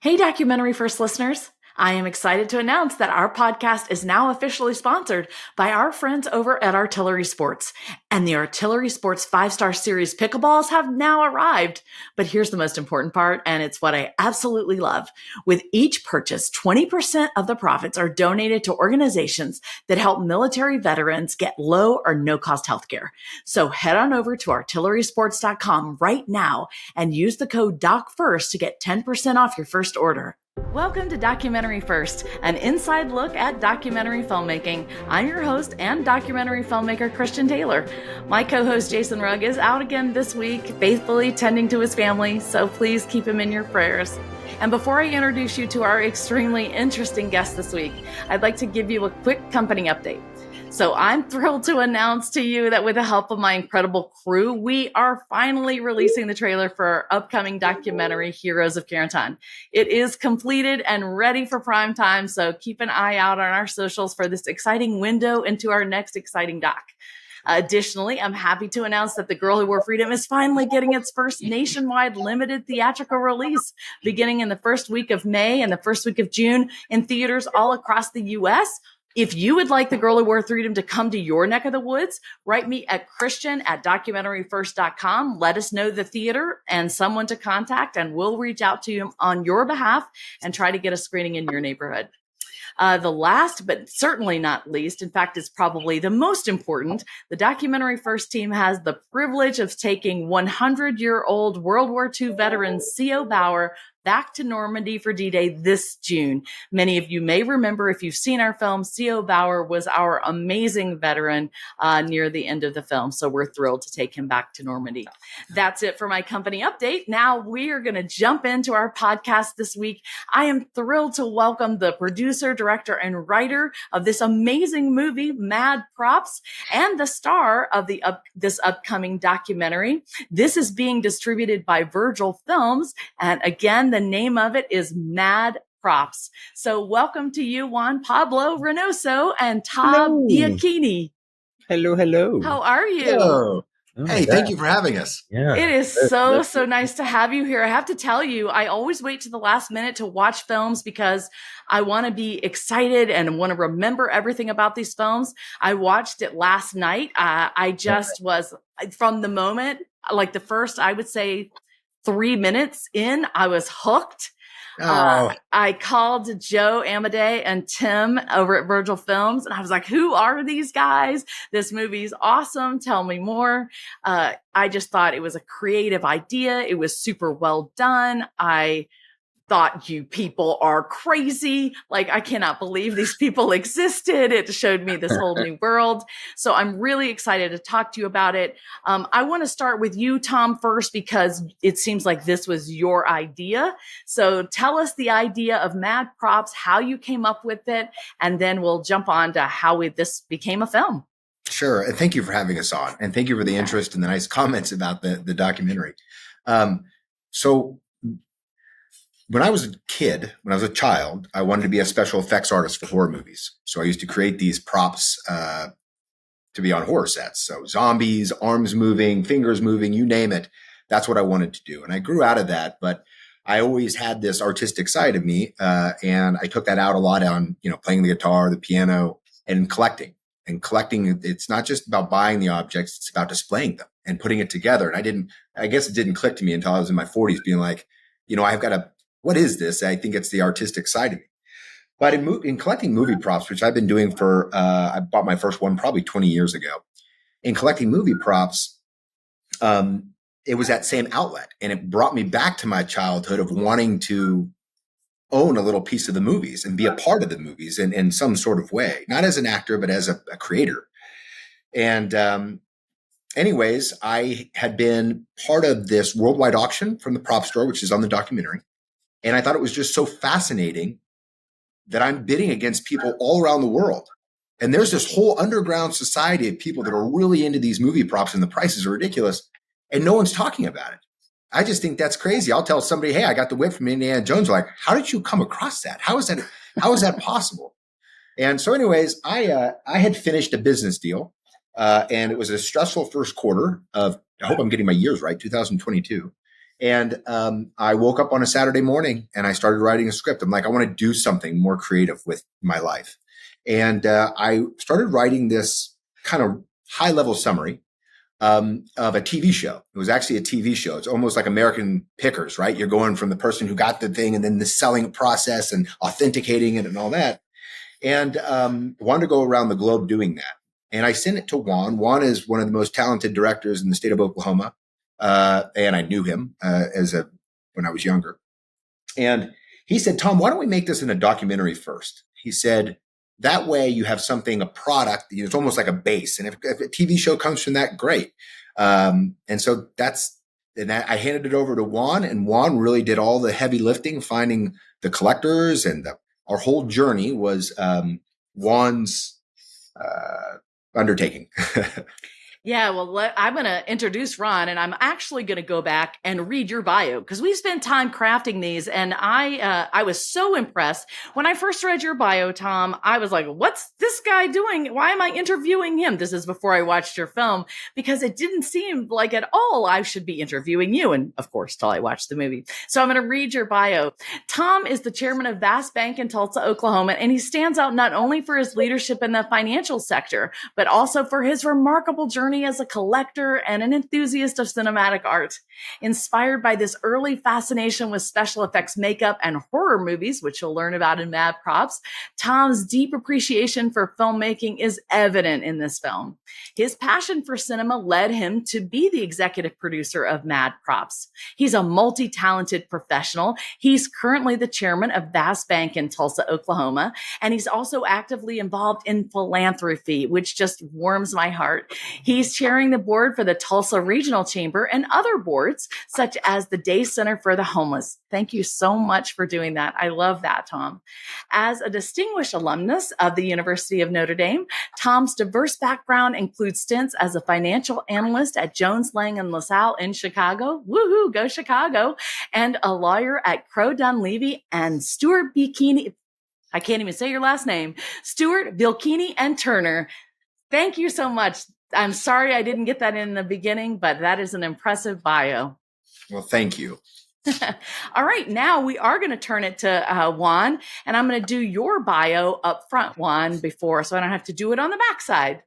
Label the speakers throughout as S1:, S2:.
S1: Hey, Documentary First listeners. I am excited to announce that our podcast is now officially sponsored by our friends over at Artillery Sports. And the Artillery Sports 5-star series pickleballs have now arrived. But here's the most important part, and it's what I absolutely love. With each purchase, 20% of the profits are donated to organizations that help military veterans get low or no cost healthcare. So head on over to artillerysports.com right now and use the code DOCFIRST to get 10% off your first order. Welcome to Documentary First, an inside look at documentary filmmaking. I'm your host and documentary filmmaker, Christian Taylor. My co-host, Jason Rugg, is out again this week, faithfully tending to his family, so please keep him in your prayers. And before I introduce you to our extremely interesting guest this week, I'd like to give you a quick company update. So I'm thrilled to announce to you that with the help of my incredible crew, we are finally releasing the trailer for our upcoming documentary, Heroes of Carentan. It is completed and ready for prime time, so keep an eye out on our socials for this exciting window into our next exciting doc. Additionally, I'm happy to announce that The Girl Who Wore Freedom is finally getting its first nationwide limited theatrical release, beginning in the first week of May and the first week of June in theaters all across the U.S., If you would like The Girl Who Wore Freedom to come to your neck of the woods, write me at christian@documentaryfirst.com. Let us know the theater and someone to contact, and we'll reach out to you on your behalf and try to get a screening in your neighborhood. The last, but certainly not least, in fact, it's probably the most important, the Documentary First team has the privilege of taking 100-year-old World War II veteran C.O. Bauer back to Normandy for D-Day this June. Many of you may remember, if you've seen our film, C.O. Bauer was our amazing veteran near the end of the film. So we're thrilled to take him back to Normandy. That's it for my company update. Now we are going to jump into our podcast this week. I am thrilled to welcome the producer, director, and writer of this amazing movie, Mad Props, and the star of this upcoming documentary. This is being distributed by Virgil Films. And again, the name of it is Mad Props. So welcome to you, Juan, Pablo, Reinoso, and Tom Biolchini.
S2: Hello, hello.
S1: How are you?
S3: Hello. Hey, thank you for having us.
S1: Yeah. It is so nice to have you here. I have to tell you, I always wait to the last minute to watch films because I want to be excited and want to remember everything about these films. I watched it last night. I just was, from the moment, like the first, I would say, 3 minutes in, I was hooked. I called Joe Amadei and Tim over at Virgil Films, and I was like, who are these guys? This movie's awesome. Tell me more. I just thought it was a creative idea. It was super well done. I thought, you people are crazy. Like, I cannot believe these people existed. It showed me this whole new world. So I'm really excited to talk to you about it. I want to start with you, Tom, first, because it seems like this was your idea. So tell us the idea of Mad Props, how you came up with it, and then we'll jump on to how this became a film.
S3: Sure. And thank you for having us on. And thank you for the interest and the nice comments about the documentary. So when I was a child, I wanted to be a special effects artist for horror movies. So I used to create these props to be on horror sets. So zombies, arms moving, fingers moving, you name it. That's what I wanted to do. And I grew out of that, but I always had this artistic side of me. And I took that out a lot on, playing the guitar, the piano, and collecting. And collecting, it's not just about buying the objects, it's about displaying them and putting it together. And I guess it didn't click to me until I was in my 40s being like, what is this? I think it's the artistic side of me. But in collecting movie props, which I've been doing I bought my first one probably 20 years ago. In collecting movie props, it was that same outlet. And it brought me back to my childhood of wanting to own a little piece of the movies and be a part of the movies in some sort of way, not as an actor, but as a creator. And anyways, I had been part of this worldwide auction from the prop store, which is on the documentary. And I thought it was just so fascinating that I'm bidding against people all around the world. And there's this whole underground society of people that are really into these movie props, and the prices are ridiculous. And no one's talking about it. I just think that's crazy. I'll tell somebody, hey, I got the whip from Indiana Jones. Like, how did you come across that? How is that possible? And so anyways, I had finished a business deal. And it was a stressful first quarter of, I hope I'm getting my years right, 2022. And I woke up on a Saturday morning and I started writing a script. I'm like, I want to do something more creative with my life. And I started writing this kind of high level summary of a TV show. It was actually a TV show. It's almost like American Pickers, right? You're going from the person who got the thing and then the selling process and authenticating it and all that. And wanted to go around the globe doing that. And I sent it to Juan. Juan is one of the most talented directors in the state of Oklahoma. And I knew him when I was younger. And he said, Tom, why don't we make this in a documentary first? He said, that way you have something, a product, it's almost like a base. And if a TV show comes from that, great. And so I handed it over to Juan, and Juan really did all the heavy lifting, finding the collectors, and our whole journey was Juan's undertaking.
S1: Yeah, well, I'm going to introduce Ron, and I'm actually going to go back and read your bio because we spent time crafting these, and I was so impressed. When I first read your bio, Tom, I was like, what's this guy doing? Why am I interviewing him? This is before I watched your film, because it didn't seem like at all I should be interviewing you, and of course, till I watched the movie. So I'm going to read your bio. Tom is the chairman of Vast Bank in Tulsa, Oklahoma, and he stands out not only for his leadership in the financial sector, but also for his remarkable journey as a collector and an enthusiast of cinematic art. Inspired by this early fascination with special effects makeup and horror movies, which you'll learn about in Mad Props, Tom's deep appreciation for filmmaking is evident in this film. His passion for cinema led him to be the executive producer of Mad Props. He's a multi-talented professional. He's currently the chairman of Vast Bank in Tulsa, Oklahoma, and he's also actively involved in philanthropy, which just warms my heart. He's chairing the board for the Tulsa Regional Chamber and other boards, such as the Day Center for the Homeless. Thank you so much for doing that. I love that, Tom. As a distinguished alumnus of the University of Notre Dame, Tom's diverse background includes stints as a financial analyst at Jones Lang and LaSalle in Chicago. Woohoo, go Chicago. And a lawyer at Crow Dunleavy and Stuart Biolchini. I can't even say your last name. Stuart Biolchini and Turner. Thank you so much. I'm sorry I didn't get that in the beginning, but that is an impressive bio.
S3: Well, thank you.
S1: All right, now we are going to turn it to Juan, and I'm going to do your bio up front, Juan, so I don't have to do it on the backside.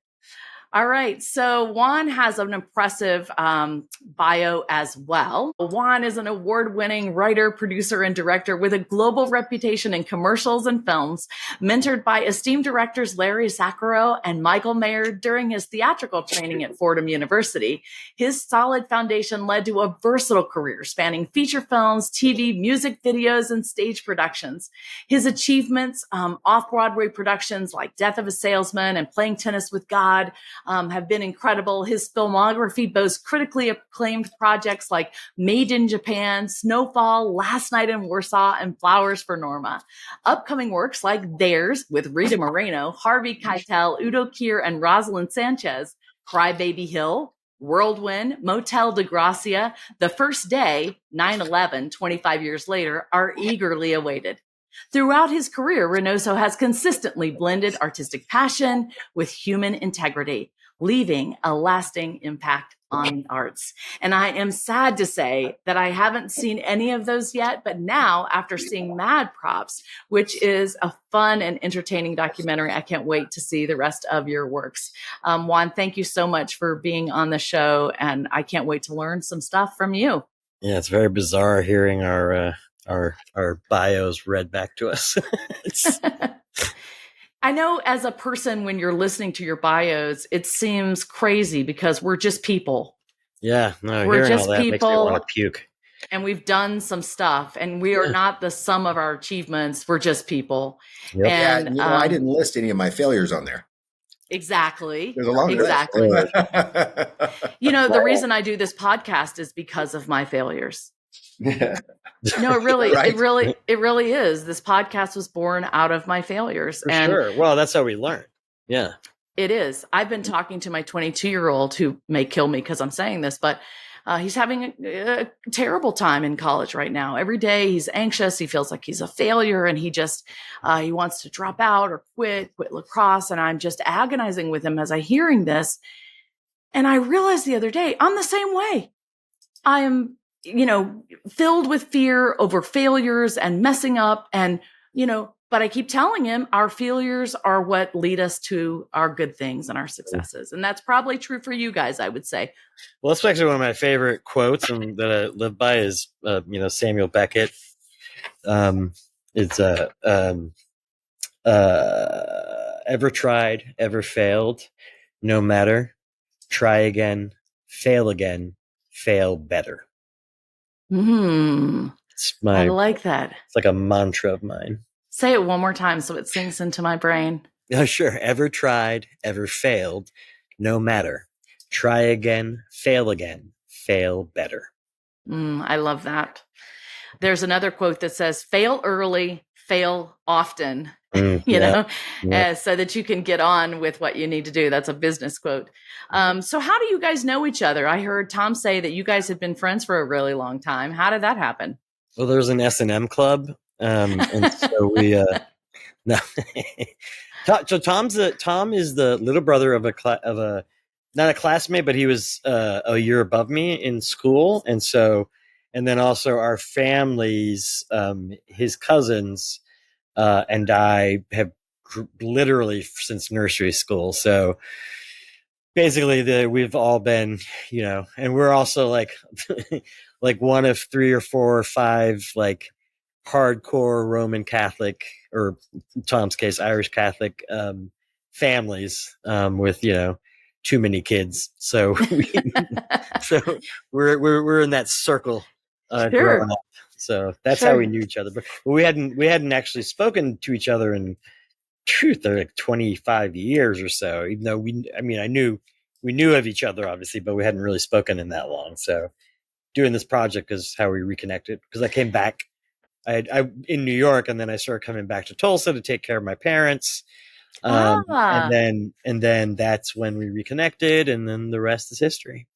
S1: All right. So Juan has an impressive bio as well. Juan is an award-winning writer, producer, and director with a global reputation in commercials and films, mentored by esteemed directors Larry Saccharo and Michael Mayer during his theatrical training at Fordham University. His solid foundation led to a versatile career spanning feature films, TV, music videos, and stage productions. His achievements, off-Broadway productions like Death of a Salesman and Playing Tennis with God, have been incredible. His filmography boasts critically acclaimed projects like Made in Japan, Snowfall, Last Night in Warsaw, and Flowers for Norma. Upcoming works like Theirs with Rita Moreno, Harvey Keitel, Udo Kier, and Rosalind Sanchez, Cry Baby Hill, Whirlwind, Motel de Gracia, The First Day, 9/11, 25 years later, are eagerly awaited. Throughout his career, Reinoso has consistently blended artistic passion with human integrity, leaving a lasting impact on the arts. And I am sad to say that I haven't seen any of those yet, but now, after seeing Mad Props, which is a fun and entertaining documentary, I can't wait to see the rest of your works. Juan, thank you so much for being on the show, and I can't wait to learn some stuff from you.
S2: Yeah, it's very bizarre hearing our bios read back to us.
S1: I know as a person, when you're listening to your bios, it seems crazy because we're just people.
S2: Yeah, no,
S1: we're
S2: hearing
S1: just
S2: all that
S1: people,
S2: makes me want to puke.
S1: And we've done some stuff, and we are not the sum of our achievements. We're just people.
S2: Yep.
S1: And
S3: yeah, I didn't list any of my failures on there.
S1: Exactly.
S3: There's a long
S1: exactly.
S3: list.
S1: The reason I do this podcast is because of my failures. No, it really,
S3: Right.
S1: it really is. This podcast was born out of my failures.
S2: For sure. Well, that's how we learn. Yeah.
S1: It is. I've been talking to my 22-year-old who may kill me because I'm saying this, but he's having a terrible time in college right now. Every day he's anxious. He feels like he's a failure, and he wants to drop out or quit lacrosse. And I'm just agonizing with him as I'm hearing this. And I realized the other day, I'm the same way. filled with fear over failures and messing up. And, but I keep telling him our failures are what lead us to our good things and our successes. And that's probably true for you guys, I would say.
S2: Well, that's actually one of my favorite quotes and that I live by is, Samuel Beckett. It's ever tried, ever failed, no matter, try again, fail better.
S1: I like that.
S2: It's like a mantra of mine.
S1: Say it one more time so it sinks into my brain.
S2: Oh, sure. Ever tried, ever failed, no matter, try again, fail better.
S1: I love that. There's another quote that says, fail early, fail often, so that you can get on with what you need to do. That's a business quote. So how do you guys know each other? I heard Tom say that you guys had been friends for a really long time. How did that happen?
S2: Well, there's an S&M club. And so we, no. So Tom is the little brother of not a classmate, but he was a year above me in school. And then also our families, his cousins, and I have literally since nursery school. So basically we've all been, and we're also like, like one of 3 or 4 or 5, like hardcore Roman Catholic, or Tom's case, Irish Catholic, families, with, too many kids. So, we're in that circle, growing up. So that's how we knew each other, but we hadn't actually spoken to each other in truth, like 25 years or so, even though we knew of each other obviously, but we hadn't really spoken in that long. So doing this project is how we reconnected, because I came back, I in New York, and then I started coming back to Tulsa to take care of my parents. And then that's when we reconnected, and then the rest is history.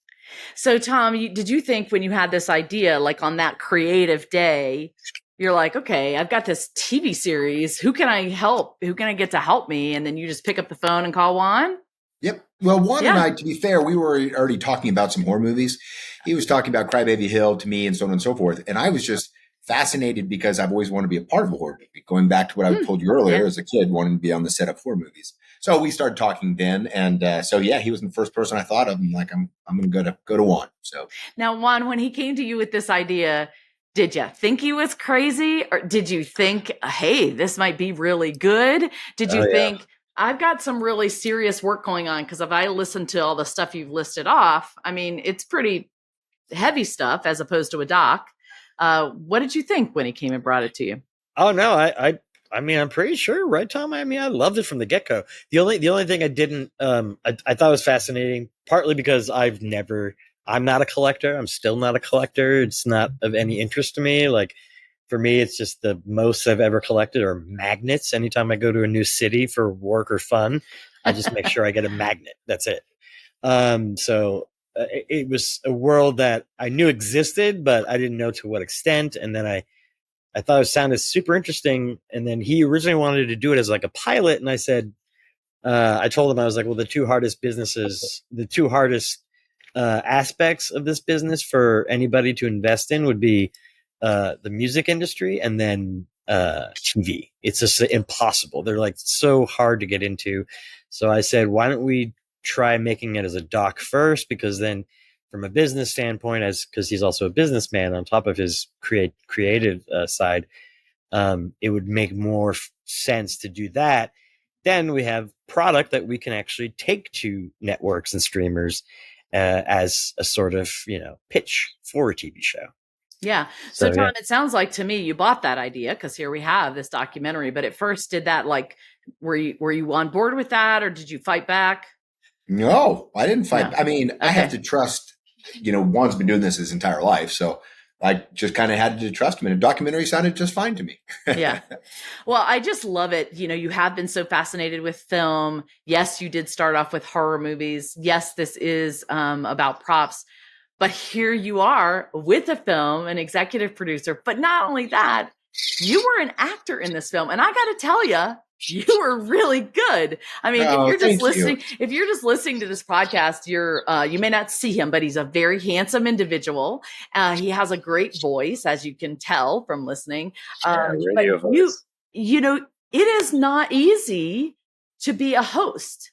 S1: So Tom, did you think when you had this idea, like on that creative day, you're like, okay, I've got this TV series. Who can I help? Who can I get to help me? And then you just pick up the phone and call Juan?
S3: Yep. Well, Juan and I, to be fair, we were already talking about some horror movies. He was talking about Crybaby Hill to me and so on and so forth. And I was just fascinated because I've always wanted to be a part of a horror movie. Going back to what I told you earlier, as a kid, wanting to be on the set of horror movies. So we started talking then. And he was the first person I thought of. I'm like, I'm going to go to Juan. So
S1: now, Juan, when he came to you with this idea, did you think he was crazy, or did you think, hey, this might be really good? Did you think, I've got some really serious work going on? Because if I listen to all the stuff you've listed off, I mean, it's pretty heavy stuff as opposed to a doc. What did you think when he came and brought it to you?
S2: Oh, no, I mean, I'm pretty sure, right, Tom? I mean, I loved it from the get-go. The only thing I didn't, I thought was fascinating, partly because I'm not a collector. I'm still not a collector. It's not of any interest to me. Like, for me, it's just the most I've ever collected are magnets. Anytime I go to a new city for work or fun, I just make sure I get a magnet. That's it. It was a world that I knew existed, but I didn't know to what extent. And then I thought it sounded super interesting. And then he originally wanted to do it as like a pilot. And I said, I told him, I was like, well, the two hardest aspects of this business for anybody to invest in would be the music industry and then TV. It's just impossible. They're like so hard to get into. So I said, why don't we try making it as a doc first? Because then from a business standpoint, because he's also a businessman on top of his creative side, it would make more sense to do that. Then we have product that we can actually take to networks and streamers as a sort of, pitch for a TV show.
S1: Yeah. So Tom, it sounds like to me, you bought that idea because here we have this documentary, but at first did that, like, were you on board with that, or did you fight back?
S3: No, I didn't fight.
S1: No.
S3: I mean, I have to trust, Juan's been doing this his entire life. So I just kind of had to trust him, and a documentary sounded just fine to me.
S1: Yeah. Well, I just love it. You have been so fascinated with film. Yes, you did start off with horror movies. Yes, this is about props, but here you are with a film, an executive producer. But not only that, you were an actor in this film. And I got to tell you, you were really good. I mean,
S3: Oh,
S1: if you're just listening to this podcast, you may not see him, but he's a very handsome individual. He has a great voice, as you can tell from listening.
S2: Radio
S1: But
S2: voice.
S1: you know, it is not easy to be a host.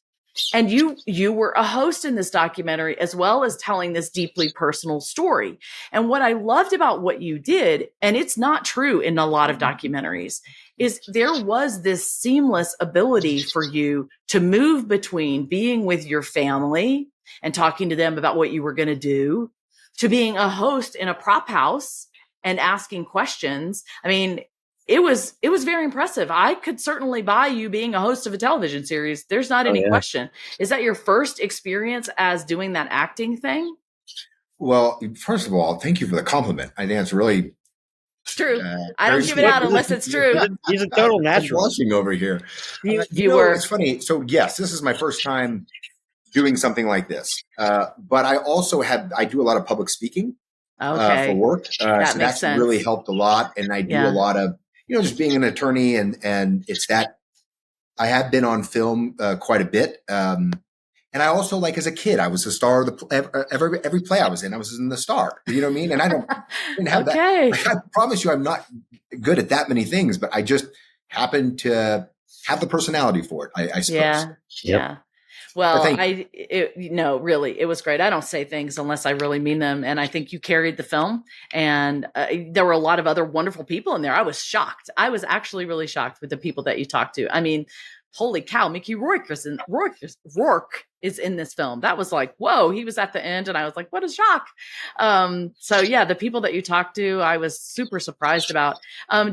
S1: And you were a host in this documentary, as well as telling this deeply personal story. And what I loved about what you did, and it's not true in a lot of documentaries, is there was this seamless ability for you to move between being with your family and talking to them about what you were going to do, to being a host in a prop house and asking questions. I mean, it was very impressive. I could certainly buy you being a host of a television series. There's not any question. Is that your first experience as doing that acting thing?
S3: Well, first of all, thank you for the compliment. I think it's really
S1: it's true. I don't give it out unless it's true.
S2: He's a total natural.
S3: I'm blushing over here.
S1: You were.
S3: It's funny. So yes, this is my first time doing something like this. But I also I do a lot of public speaking for work. So that's really helped a lot. And I do a lot of, just being an attorney and it's that I have been on film quite a bit. And I also, like, as a kid, I was the star of every play I was in. I was in the star. You know what I mean? And I didn't have that. Like, I promise you, I'm not good at that many things, but I just happen to have the personality for it, I suppose.
S1: Yeah. Well, really, it was great. I don't say things unless I really mean them. And I think you carried the film, and there were a lot of other wonderful people in there. I was shocked. I was actually really shocked with the people that you talked to. I mean, holy cow, Mickey Rourke is in this film. That was like, whoa, he was at the end. And I was like, what a shock. So yeah, the people that you talked to, I was super surprised about.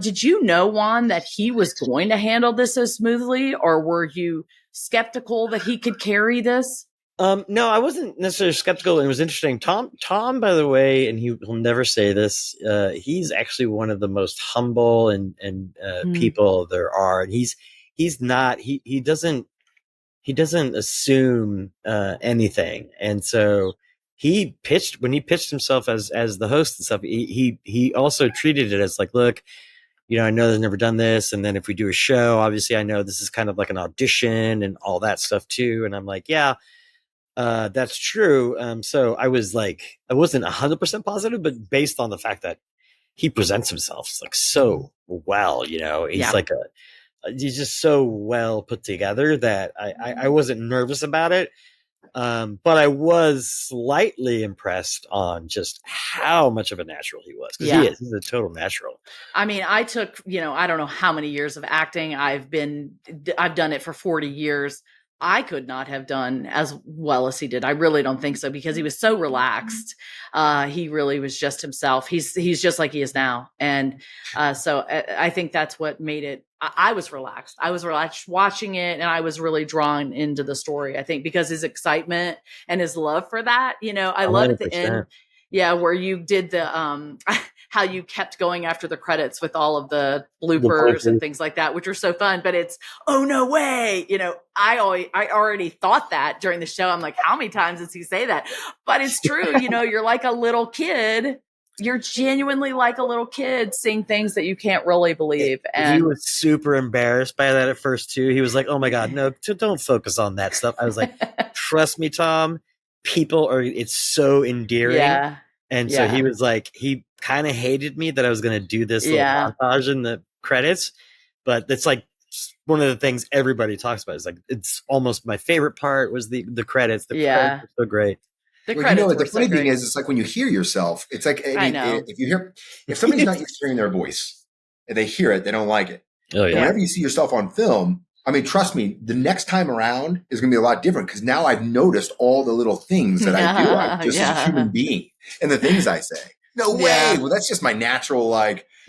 S1: Did you know, Juan, that he was going to handle this so smoothly, or were you skeptical that he could carry this?
S2: No, I wasn't necessarily skeptical. It was interesting. Tom, by the way, and he'll never say this, he's actually one of the most humble and people there are. And he's not, he doesn't assume anything. And so when he pitched himself as the host and stuff, he also treated it as like, look, I know they've never done this. And then if we do a show, obviously I know this is kind of like an audition and all that stuff too. And I'm like, yeah, that's true. So I was like, I wasn't 100% positive, but based on the fact that he presents himself like so well, he's like he's just so well put together that I wasn't nervous about it. But I was slightly impressed on just how much of a natural he was. Because he's a total natural.
S1: I mean, I took, I don't know how many years of acting. I've done it for 40 years. I could not have done as well as he did. I really don't think so, because he was so relaxed. He really was just himself. He's just like he is now. And so I think that's what made it. I was relaxed. I was relaxed watching it, and I was really drawn into the story, I think, because his excitement and his love for that. I love at the end. Yeah, where you did the how you kept going after the credits with all of the bloopers and things like that, which were so fun. But it's, oh no way, I already thought that during the show. I'm like, how many times does he say that? But it's true. You're like a little kid. You're genuinely like a little kid seeing things that you can't really believe. And
S2: he was super embarrassed by that at first too. He was like, oh my God, no, don't focus on that stuff. I was like, trust me, Tom, it's so endearing.
S1: Yeah.
S2: And so he was like, he kind of hated me that I was going to do this little montage in the credits, but it's like one of the things everybody talks about. It's like, it's almost my favorite part was the credits. The credits are so great.
S3: The funny thing is, it's like when you hear yourself, it's like, if somebody's not used to hearing their voice and they hear it, they don't like it.
S2: Oh, yeah.
S3: Whenever you see yourself on film, I mean, trust me, the next time around is going to be a lot different, because now I've noticed all the little things that I do just as a human being and the things I say. No way. Well, that's just my natural,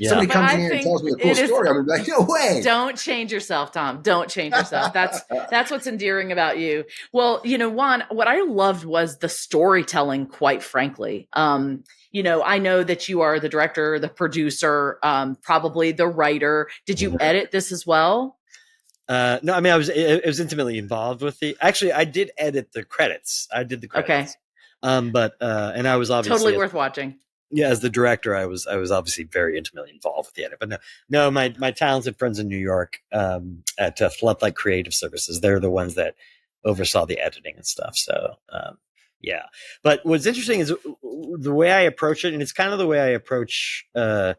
S3: somebody comes in here and tells me a cool story. I'm like, no way.
S1: Don't change yourself, Tom. Don't change yourself. That's what's endearing about you. Well, Juan, what I loved was the storytelling, quite frankly. I know that you are the director, the producer, probably the writer. Did you edit this as well?
S2: No, I mean, I was intimately involved with actually, I did edit the credits. I did the credits.
S1: Okay.
S2: But and I was obviously
S1: totally worth watching.
S2: Yeah, as the director, I was obviously very intimately involved with the edit. But no, my talented friends in New York at Floodlight Creative Services, they're the ones that oversaw the editing and stuff. So yeah. But what's interesting is the way I approach it, and it's kind of the way I approach when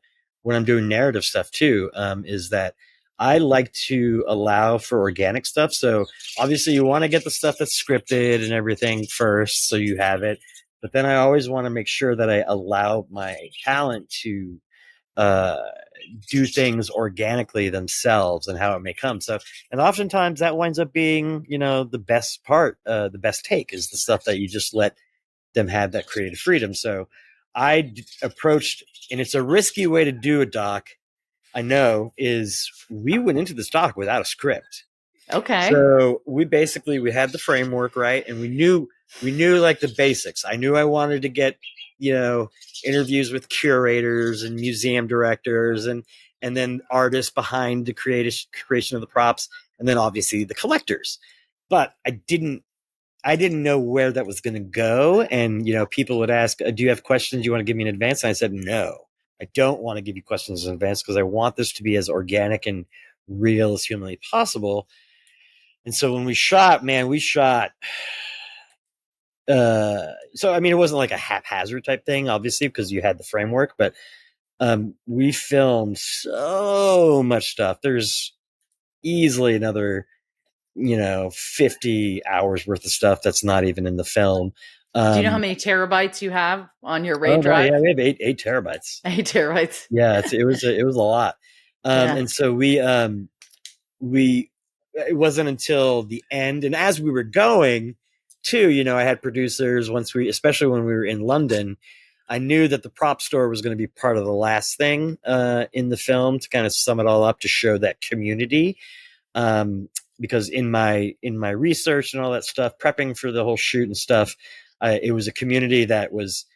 S2: I'm doing narrative stuff too, is that I like to allow for organic stuff. So obviously, you want to get the stuff that's scripted and everything first, so you have it. But then I always want to make sure that I allow my talent to uh, do things organically themselves and how it may come. So, and oftentimes that winds up being, the best part, the best take is the stuff that you just let them have that creative freedom. So approached, and it's a risky way to do a doc, I know, is we went into this doc without a script.
S1: Okay.
S2: So we had the framework, right? And we knew like the basics. I knew I wanted to get, interviews with curators and museum directors and then artists behind the creation of the props. And then obviously the collectors, but I didn't know where that was going to go. And, people would ask, do you have questions you want to give me in advance? And I said, no, I don't want to give you questions in advance because I want this to be as organic and real as humanly possible. And so when we shot, so I mean, it wasn't like a haphazard type thing, obviously, because you had the framework, but we filmed so much stuff. There's easily another, 50 hours worth of stuff that's not even in the film.
S1: Do you know how many terabytes you have on your RAID drive?
S2: Yeah, we have 8 terabytes.
S1: 8 terabytes.
S2: Yeah, it was a lot. And so it wasn't until the end, and as we were going too, I had producers especially when we were in London, I knew that the prop store was going to be part of the last thing in the film to kind of sum it all up, to show that community. Because in my research and all that stuff, prepping for the whole shoot and stuff, it was a community that was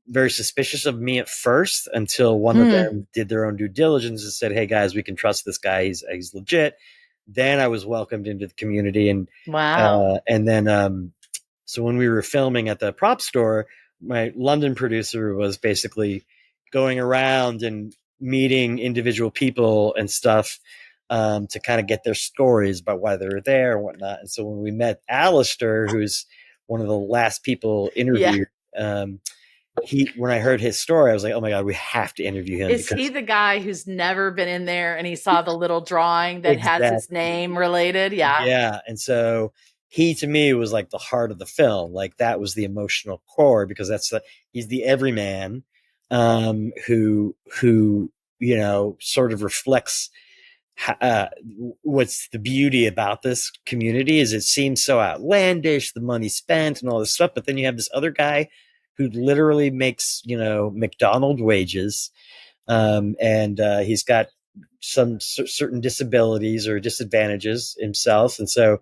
S2: very suspicious of me at first, until one of them did their own due diligence and said, "Hey guys, we can trust this guy. He's legit." Then I was welcomed into the community, and
S1: wow.
S2: And then so when we were filming at the prop store, my London producer was basically going around and meeting individual people and stuff to kind of get their stories about why they were there and whatnot. And so when we met Alistair, who's one of the last people interviewed, when I heard his story, I was like, oh my God, we have to interview him.
S1: Is he the guy who's never been in there and he saw the little drawing that has his name related? Yeah.
S2: Yeah. And so he, to me, was like the heart of the film. Like that was the emotional core, because he's the everyman who sort of reflects what's the beauty about this community is it seems so outlandish, the money spent and all this stuff. But then you have this other guy who literally makes, McDonald's wages. And he's got some certain disabilities or disadvantages himself. And so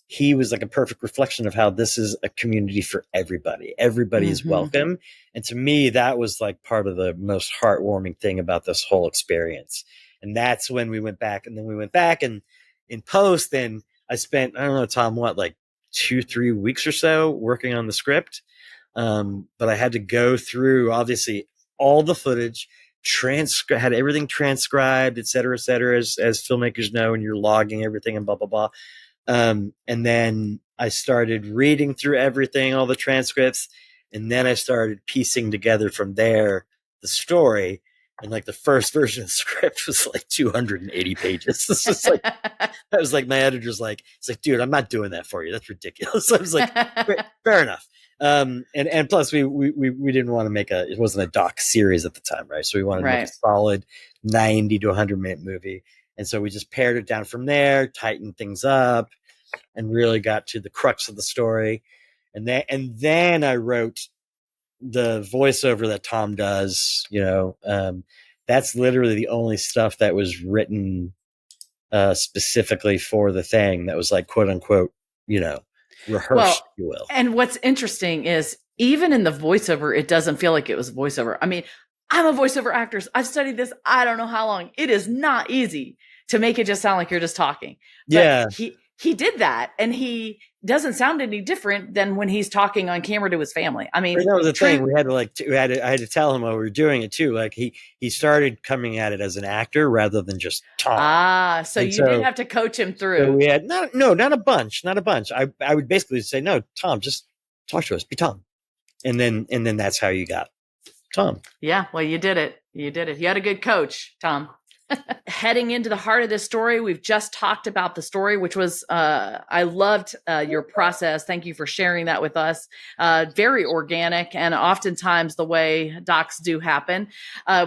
S2: he was like a perfect reflection of how this is a community for everybody. Everybody is welcome. And to me, that was like part of the most heartwarming thing about this whole experience. And that's when we went back, and in post, and I spent, I don't know, Tom, like 2-3 weeks or so working on the script. But I had to go through obviously all the footage, had everything transcribed, et cetera, as filmmakers know, and you're logging everything and blah, blah, blah. And then I started reading through everything, all the transcripts. And then I started piecing together from there the story. And like the first version of the script was like 280 pages. It's just like, I was like, my editor's like, it's like, dude, I'm not doing that for you. That's ridiculous. I was like, fair enough. And plus we didn't want to it wasn't a doc series at the time, right? So we wanted to make a solid 90 to 100-minute movie. And so we just pared it down from there, tightened things up, and really got to the crux of the story. And then I wrote the voiceover that Tom does, that's literally the only stuff that was written specifically for the thing that was like, quote unquote, rehearsed, if you will.
S1: And what's interesting is even in the voiceover, it doesn't feel like it was voiceover. I mean, I'm a voiceover actor. I've studied this. I don't know how long. It is not easy to make it just sound like you're just talking. But he did that, and he doesn't sound any different than when he's talking on camera to his family. I mean,
S2: that was the thing. We had to I had to tell him while we were doing it too. Like he started coming at it as an actor rather than just Tom.
S1: So you did have to coach him through.
S2: So we had not a bunch. I would basically say, no, Tom, just talk to us, be Tom, and then that's how you got Tom.
S1: Yeah, well, you did it. You had a good coach, Tom. Heading into the heart of this story, we've just talked about the story, which was, I loved your process. Thank you for sharing that with us. Very organic, and oftentimes the way docs do happen.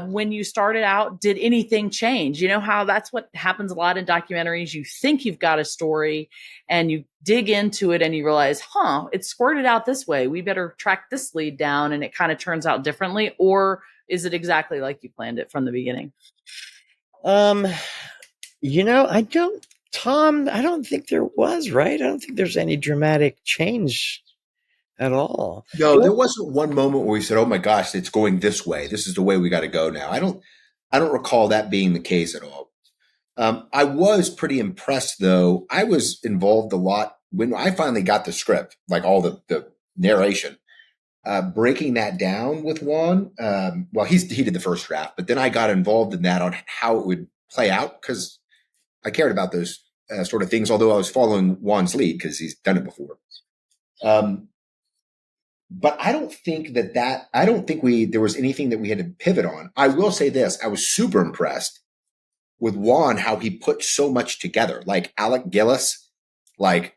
S1: When you started out, did anything change? You know how that's what happens a lot in documentaries. You think you've got a story and you dig into it and you realize, it squirted out this way. We better track this lead down, and it kind of turns out differently. Or is it exactly like you planned it from the beginning?
S2: I don't think there was, right? I don't think there's any dramatic change at all.
S3: No, there wasn't one moment where we said, oh my gosh, it's going this way. This is the way we got to go now. I don't recall that being the case at all. I was pretty impressed though. I was involved a lot when I finally got the script, like all the narration, breaking that down with Juan. He did the first draft, but then I got involved in that on how it would play out because I cared about those sort of things, although I was following Juan's lead because he's done it before. But I don't think there was anything that we had to pivot on. I will say this. I was super impressed with Juan, how he put so much together, like Alec Gillis, like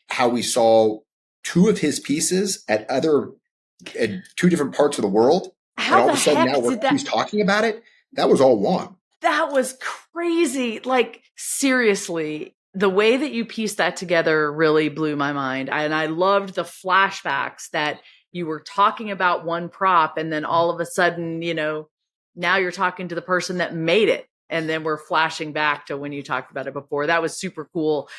S3: how we saw two of his pieces at two different parts of the world.
S1: How
S3: and all of a sudden now he's talking about it. That was all Juan.
S1: That was crazy. Like, seriously, the way that you pieced that together really blew my mind. And I loved the flashbacks that you were talking about one prop, and then all of a sudden, now you're talking to the person that made it. And then we're flashing back to when you talked about it before. That was super cool.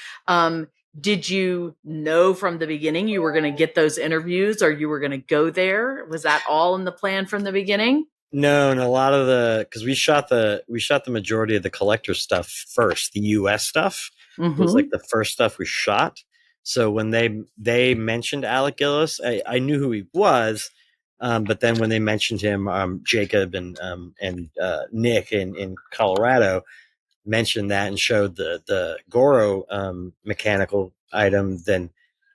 S1: Did you know from the beginning you were going to get those interviews, or you were going to go there? Was that all in the plan from the beginning?
S2: No, and a lot of because we shot the majority of the collector stuff first. The US stuff was like the first stuff we shot. So when they mentioned Alec Gillis, I knew who he was. But then when they mentioned him, Jacob and Nick in Colorado mentioned that and showed the Goro mechanical item, then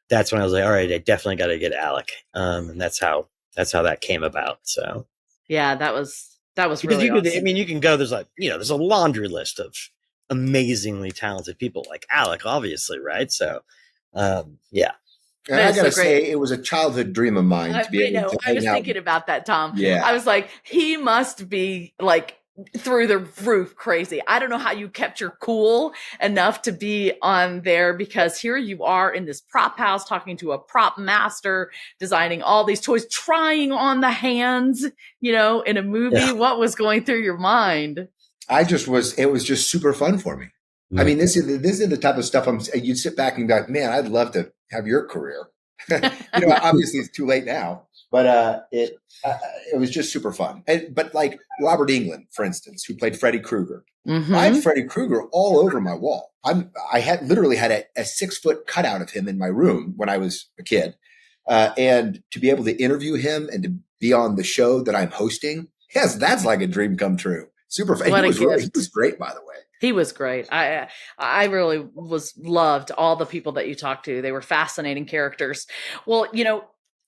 S2: that's when I was like, all right, I definitely got to get Alec. And that's how that came about. So
S1: yeah, that was
S2: because
S1: really awesome.
S2: You can go. There's there's a laundry list of amazingly talented people like Alec, obviously, right? So yeah.
S3: And I got to say, it was a childhood dream of mine to be able to hang out.
S1: I was thinking about that, Tom.
S3: Yeah.
S1: I was like, he must be like through the roof crazy. I don't know how you kept your cool enough to be on there, because here you are in this prop house talking to a prop master, designing all these toys, trying on the hands, in a movie. Yeah. What was going through your mind? It
S3: was just super fun for me. Mm-hmm. I mean, this is the type of stuff you'd sit back and be like, man, I'd love to have your career. Obviously it's too late now, but it was just super fun. But like Robert Englund, for instance, who played Freddy Krueger, I had Freddy Krueger all over my wall. I had literally had a 6-foot cutout of him in my room when I was a kid, and to be able to interview him and to be on the show that I'm hosting, yes, that's like a dream come true. Super fun. He was great, by the way.
S1: He was great. I really loved all the people that you talked to. They were fascinating characters. Well,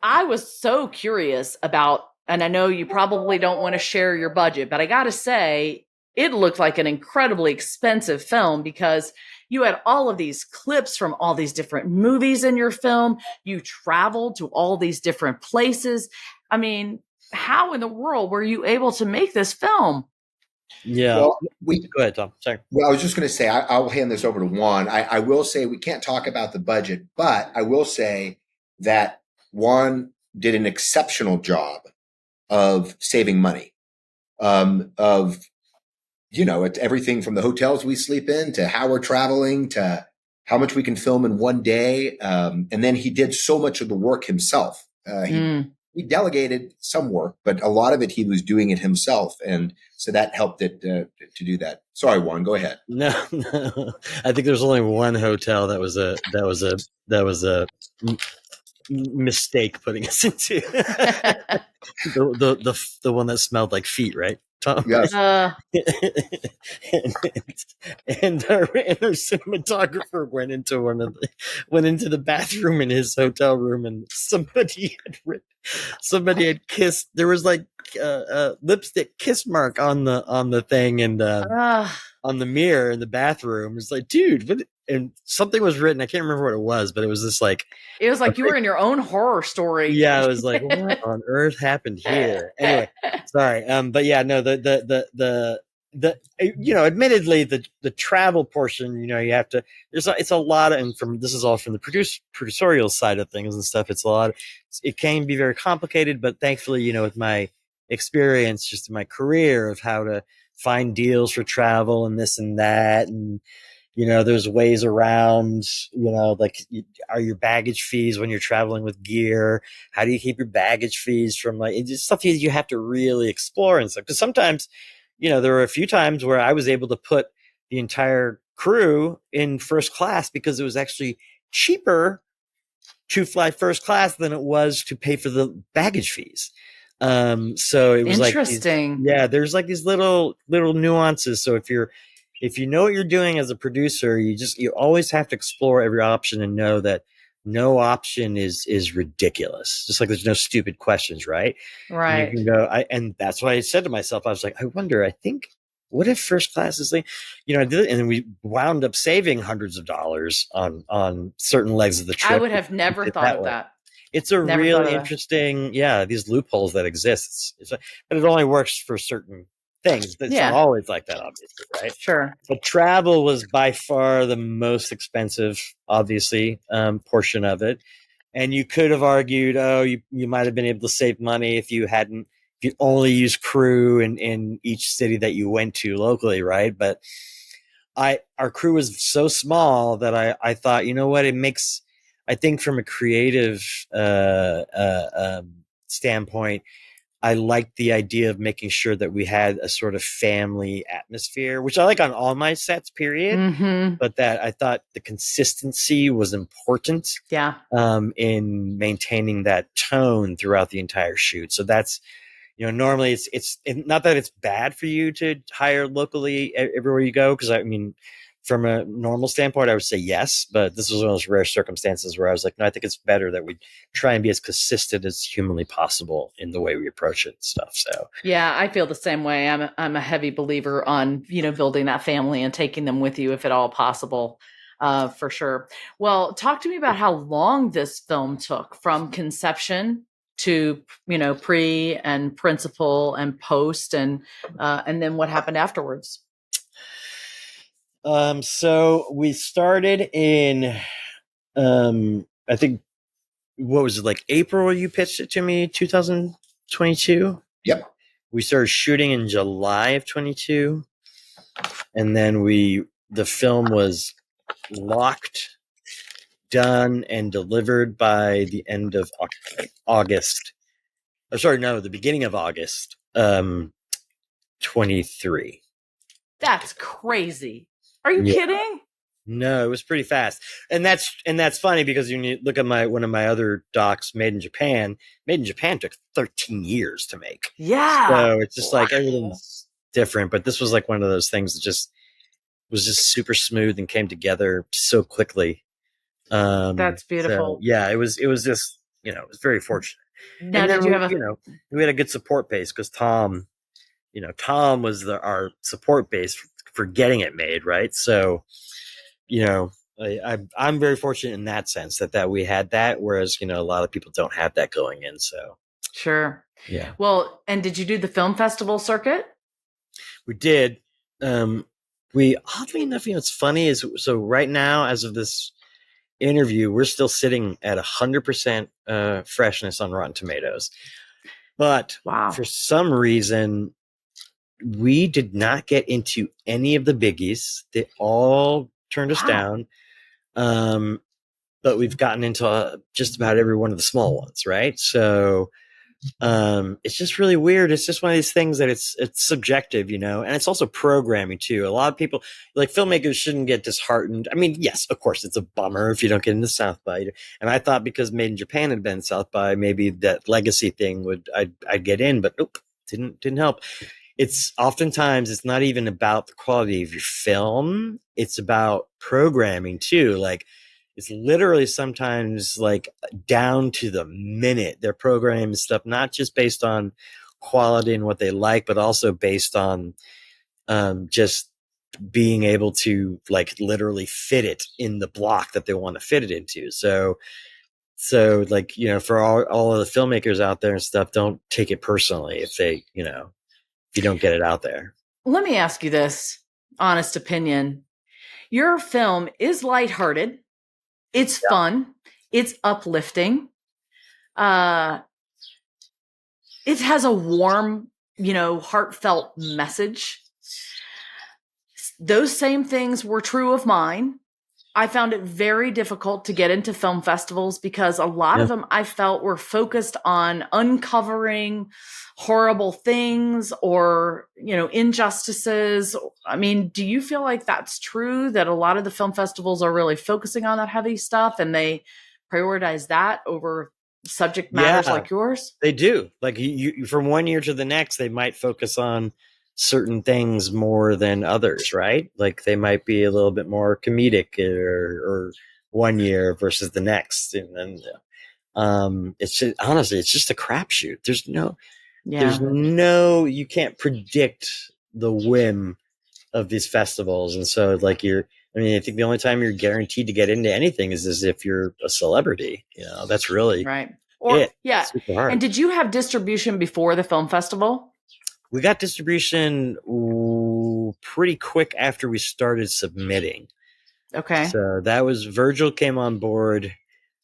S1: I was so curious about, and I know you probably don't want to share your budget, but I got to say, it looked like an incredibly expensive film, because you had all of these clips from all these different movies in your film. You traveled to all these different places. I mean, how in the world were you able to make this film?
S2: Yeah.
S3: Well,
S2: go ahead, Tom. Sorry.
S3: Well, I was just going to say, I'll hand this over to Juan. I will say we can't talk about the budget, but I will say that Juan did an exceptional job of saving money, it's everything from the hotels we sleep in to how we're traveling to how much we can film in one day. And then he did so much of the work himself. he delegated some work, but a lot of it he was doing it himself, and so that helped it to do that. Sorry, Juan, go ahead.
S2: No, no. I think there's only one hotel that was a mistake putting us into the one that smelled like feet, right, Tom?
S3: Yes.
S2: And our cinematographer went into the bathroom in his hotel room, and somebody had kissed. There was like a lipstick kiss mark on the thing, and on the mirror in the bathroom. It's like, dude, what? And something was written. I can't remember what it was, but it was just like,
S1: it was like you were in your own horror story.
S2: Yeah, I was like, what on earth happened here? Anyway, sorry. But yeah, no, the admittedly the travel portion, you have to. It's a lot of, and this is all from the producerial side of things and stuff. It's a lot. It can be very complicated, but thankfully, with my experience, just in my career of how to find deals for travel and this and that, and there's ways around, like, are your baggage fees when you're traveling with gear? How do you keep your baggage fees from, like, it's just stuff you have to really explore and stuff. Because sometimes, there were a few times where I was able to put the entire crew in first class because it was actually cheaper to fly first class than it was to pay for the baggage fees. So it was
S1: interesting.
S2: There's like these little nuances. So if you know what you're doing as a producer, you always have to explore every option and know that no option is ridiculous. Just like there's no stupid questions, right?
S1: Right.
S2: And you can go, and that's why I said to myself, I was like, what if first class is like, I did it, and then we wound up saving hundreds of dollars on certain legs of the trip.
S1: I would have never thought of that.
S2: It's a really interesting, these loopholes that exist. But it only works for certain things. It's not always like that, obviously, right?
S1: Sure.
S2: But travel was by far the most expensive, obviously, portion of it. And you could have argued, you might have been able to save money if you only used crew in each city that you went to locally, right? But our crew was so small that I thought, what, it makes, I think from a creative standpoint, I liked the idea of making sure that we had a sort of family atmosphere, which I like on all my sets, period.
S1: Mm-hmm.
S2: But that I thought the consistency was important.
S1: Yeah.
S2: In maintaining that tone throughout the entire shoot. So that's, normally it's not that it's bad for you to hire locally everywhere you go. Cause I mean, from a normal standpoint, I would say yes, but this was one of those rare circumstances where I was like, no, I think it's better that we try and be as consistent as humanly possible in the way we approach it and stuff. So
S1: yeah, I feel the same way. I'm a heavy believer on, building that family and taking them with you if at all possible, for sure. Well, talk to me about how long this film took from conception to, pre and principal and post, and then what happened afterwards.
S2: So we started in, I think, what was it, like April you pitched it to me, 2022?
S3: Yep.
S2: We started shooting in July of 22. And then the film was locked, done, and delivered by the end of August. The beginning of August, 23.
S1: That's crazy. Are you kidding?
S2: No, it was pretty fast. And that's funny because when you look at one of my other docs, Made in Japan took 13 years to make.
S1: Yeah.
S2: So it's just like everything's different, but this was like one of those things that was just super smooth and came together so quickly.
S1: That's beautiful.
S2: So, it was just, it was very fortunate.
S1: Now,
S2: and then
S1: did you have
S2: we had a good support base because Tom was our support base for getting it made, right? So, I'm very fortunate in that sense that we had that, whereas a lot of people don't have that going in. So
S1: sure,
S2: yeah.
S1: Well, and did you do the film festival circuit?
S2: We did. We oddly enough, it's funny is so right now, as of this interview, we're still sitting at 100% freshness on Rotten Tomatoes, but for some reason, we did not get into any of the biggies. They all turned us down. But we've gotten into just about every one of the small ones, right? So It's just really weird. It's just one of these things that it's subjective, and it's also programming too. A lot of people, like filmmakers, shouldn't get disheartened. I mean, yes, of course, it's a bummer if you don't get into South by. And I thought because Made in Japan had been South by, maybe that legacy thing I'd get in, but nope, didn't help. It's oftentimes it's not even about the quality of your film. It's about programming too. Like it's literally sometimes like down to the minute they're programming stuff, not just based on quality and what they like, but also based on just being able to like literally fit it in the block that they want to fit it into. So like, for all of the filmmakers out there and stuff, don't take it personally if they, if you don't get it out there.
S1: Let me ask you this honest opinion. Your film is lighthearted. It's fun. It's uplifting. It has a warm, heartfelt message. Those same things were true of mine. I found it very difficult to get into film festivals because a lot of them I felt were focused on uncovering horrible things or, injustices. I mean, do you feel like that's true, that a lot of the film festivals are really focusing on that heavy stuff and they prioritize that over subject matters like yours?
S2: They do. Like you from one year to the next, they might focus on certain things more than others, right? Like they might be a little bit more comedic or one year versus the next. And then it's just, honestly, it's just a crapshoot. There's no, you can't predict the whim of these festivals. And so like I think the only time you're guaranteed to get into anything is as if you're a celebrity, that's really
S1: right. Or
S2: super hard.
S1: And did you have distribution before the film festival?
S2: We got distribution pretty quick after we started submitting.
S1: Okay.
S2: So that was Virgil came on board.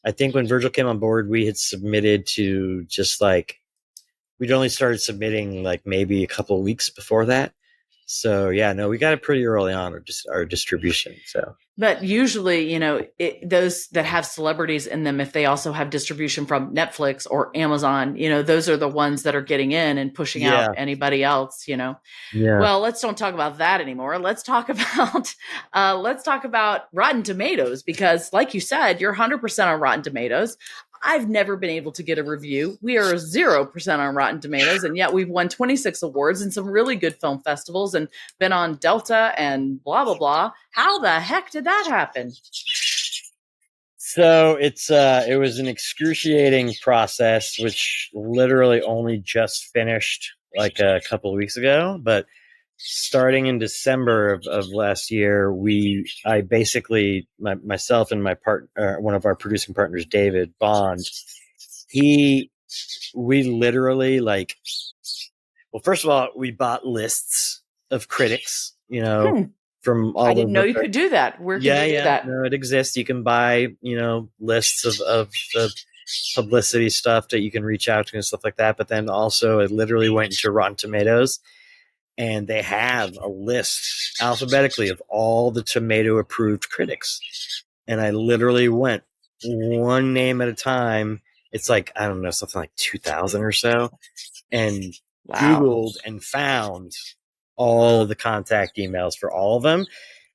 S2: I think when Virgil came on board, we had submitted to just like, we'd only started submitting like maybe a couple of weeks before that. So we got it pretty early on, our distribution. So,
S1: but usually, those that have celebrities in them, if they also have distribution from Netflix or Amazon, those are the ones that are getting in and pushing out anybody else, Yeah. Well, let's don't talk about that anymore. Let's talk about Rotten Tomatoes, because like you said, you're 100% on Rotten Tomatoes. I've never been able to get a review. We are 0% on Rotten Tomatoes, and yet we've won 26 awards and some really good film festivals and been on Delta and blah, blah, blah. How the heck did that happen?
S2: So it was an excruciating process, which literally only just finished like a couple of weeks ago. But starting in December of last year, I basically, myself and my partner, one of our producing partners, David Bond, we literally like, well, first of all, we bought lists of critics, from all.
S1: I didn't know you could do that. Where can you do that?
S2: No, it exists. You can buy, lists of publicity stuff that you can reach out to and stuff like that. But then also it literally went into Rotten Tomatoes, and they have a list alphabetically of all the tomato approved critics. And I literally went one name at a time. It's like, I don't know, something like 2,000 or so, and Googled and found all of the contact emails for all of them.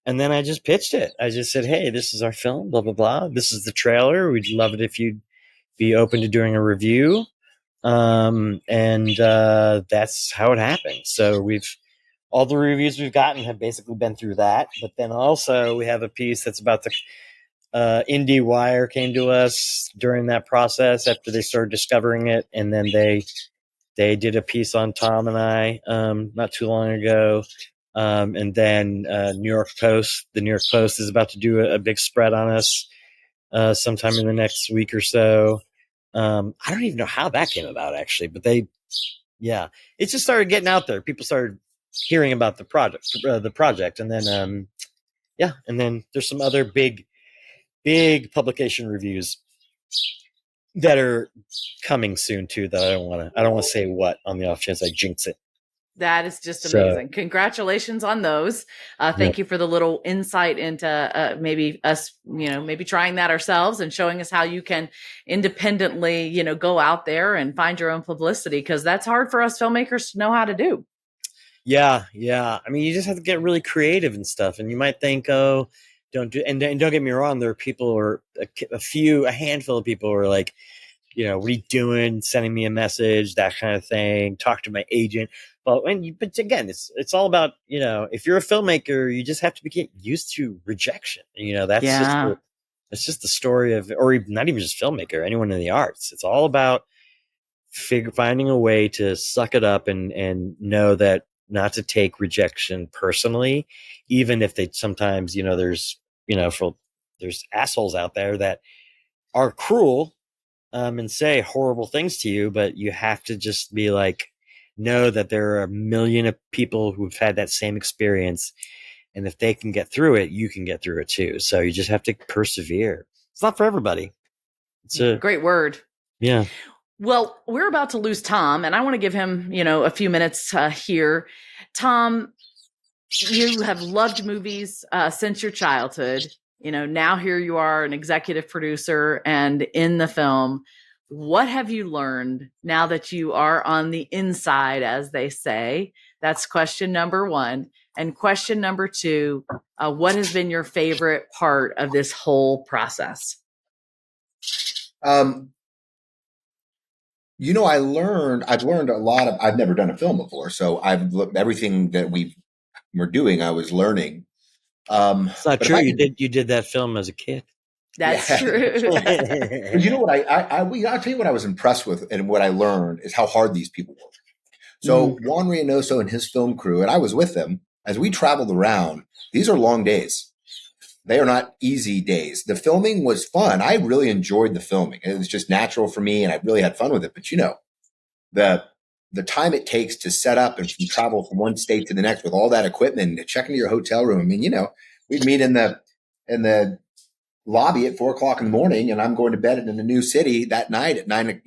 S2: And then I just pitched it. I just said, hey, this is our film, blah, blah, blah. This is the trailer. We'd love it if you'd be open to doing a review. And that's how it happened. So all the reviews we've gotten have basically been through that. But then also we have a piece that's about the IndieWire came to us during that process after they started discovering it. And then they did a piece on Tom and I not too long ago. And then the New York Post is about to do a big spread on us sometime in the next week or so. I don't even know how that came about, actually, but it just started getting out there. People started hearing about the project, and then and then there's some other big publication reviews that are coming soon too that I don't want to say what on the off chance I jinx it.
S1: That is just
S2: So
S1: amazing. Congratulations on those. Thank you for the little insight into maybe us, maybe trying that ourselves and showing us how you can independently, go out there and find your own publicity, because that's hard for us filmmakers to know how to do.
S2: Yeah. I mean, you just have to get really creative and stuff. And you might think, oh, don't do, and don't get me wrong. There are people, or a handful of people who are like, what are you doing? Sending me a message, that kind of thing. Talk to my agent. But again, it's all about, if you're a filmmaker, you just have to get used to rejection. It's just the story of, or not even just filmmaker, anyone in the arts. It's all about finding a way to suck it up and know that not to take rejection personally, even if they sometimes, there's assholes out there that are cruel and say horrible things to you, but you have to just be like, know that there are a million of people who've had that same experience. And if they can get through it, you can get through it too. So you just have to persevere. It's not for everybody. It's a
S1: great word.
S2: Yeah.
S1: Well, we're about to lose Tom, and I want to give him, a few minutes here. Tom, you have loved movies since your childhood. Now here you are, an executive producer and in the film. What have you learned now that you are on the inside, as they say? That's question number one. And question number two, what has been your favorite part of this whole process?
S3: I've learned a lot of, I've never done a film before. So I've looked, everything that we're doing, I was learning.
S2: It's not true. You did that film as a kid.
S1: That's true.
S3: You know what? I'll tell you what I was impressed with, and what I learned is how hard these people work. So Juan Reinoso and his film crew, and I was with them as we traveled around. These are long days. They are not easy days. The filming was fun. I really enjoyed the filming. It was just natural for me, and I really had fun with it. But the time it takes to set up and travel from one state to the next with all that equipment and check into your hotel room. I mean, we'd meet in the lobby at 4:00 in the morning, and I'm going to bed in a new city that night at 9,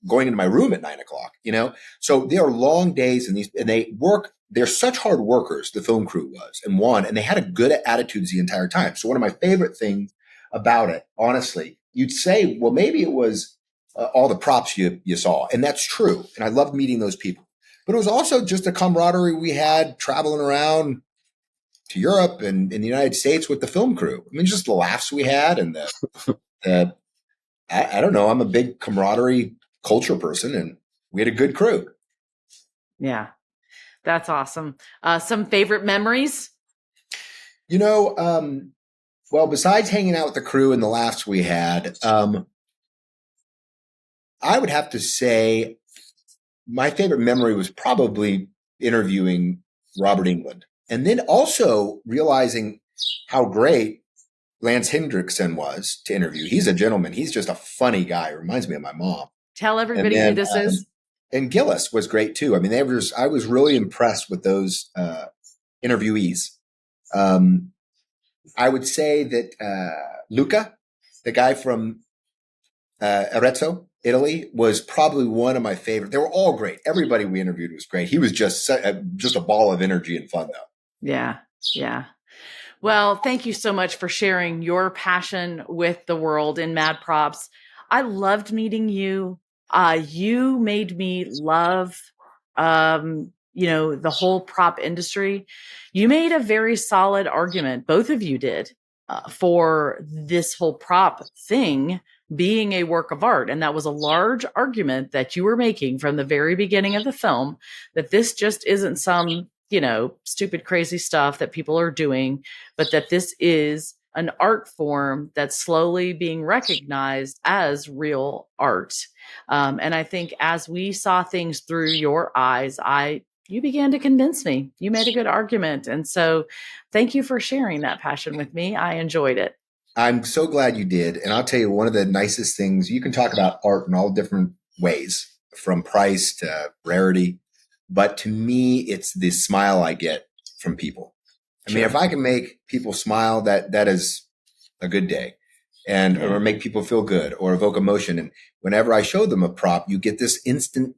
S3: going into my room at 9:00, So there are long days, and they work. They're such hard workers, the film crew was, and they had a good attitudes the entire time. So one of my favorite things about it, honestly, you'd say, well, maybe it was all the props you saw. And that's true. And I loved meeting those people. But it was also just a camaraderie we had traveling around to Europe and in the United States with the film crew. I mean, just the laughs we had and I don't know. I'm a big camaraderie culture person, and we had a good crew.
S1: Yeah, that's awesome. Some favorite memories?
S3: Well, besides hanging out with the crew and the laughs we had, I would have to say my favorite memory was probably interviewing Robert Englund. And then also realizing how great Lance Hendrickson was to interview. He's a gentleman. He's just a funny guy. Reminds me of my mom.
S1: Tell everybody who this is.
S3: And Gillis was great too. I mean, I was really impressed with those interviewees. I would say that Luca, the guy from Arezzo, Italy, was probably one of my favorite. They were all great. Everybody we interviewed was great. He was just a ball of energy and fun, though.
S1: Yeah. Well, thank you so much for sharing your passion with the world in Mad Props. I loved meeting you. You made me love, the whole prop industry. You made a very solid argument, both of you did, for this whole prop thing being a work of art. And that was a large argument that you were making from the very beginning of the film, that this just isn't some, stupid, crazy stuff that people are doing, but that this is an art form that's slowly being recognized as real art. And I think as we saw things through your eyes, you began to convince me. You made a good argument. And so thank you for sharing that passion with me. I enjoyed it.
S3: I'm so glad you did. And I'll tell you, one of the nicest things, you can talk about art in all different ways, from price to rarity. But to me, it's the smile I get from people. I mean, if I can make people smile, that is a good day, or make people feel good or evoke emotion. And whenever I show them a prop, you get this instant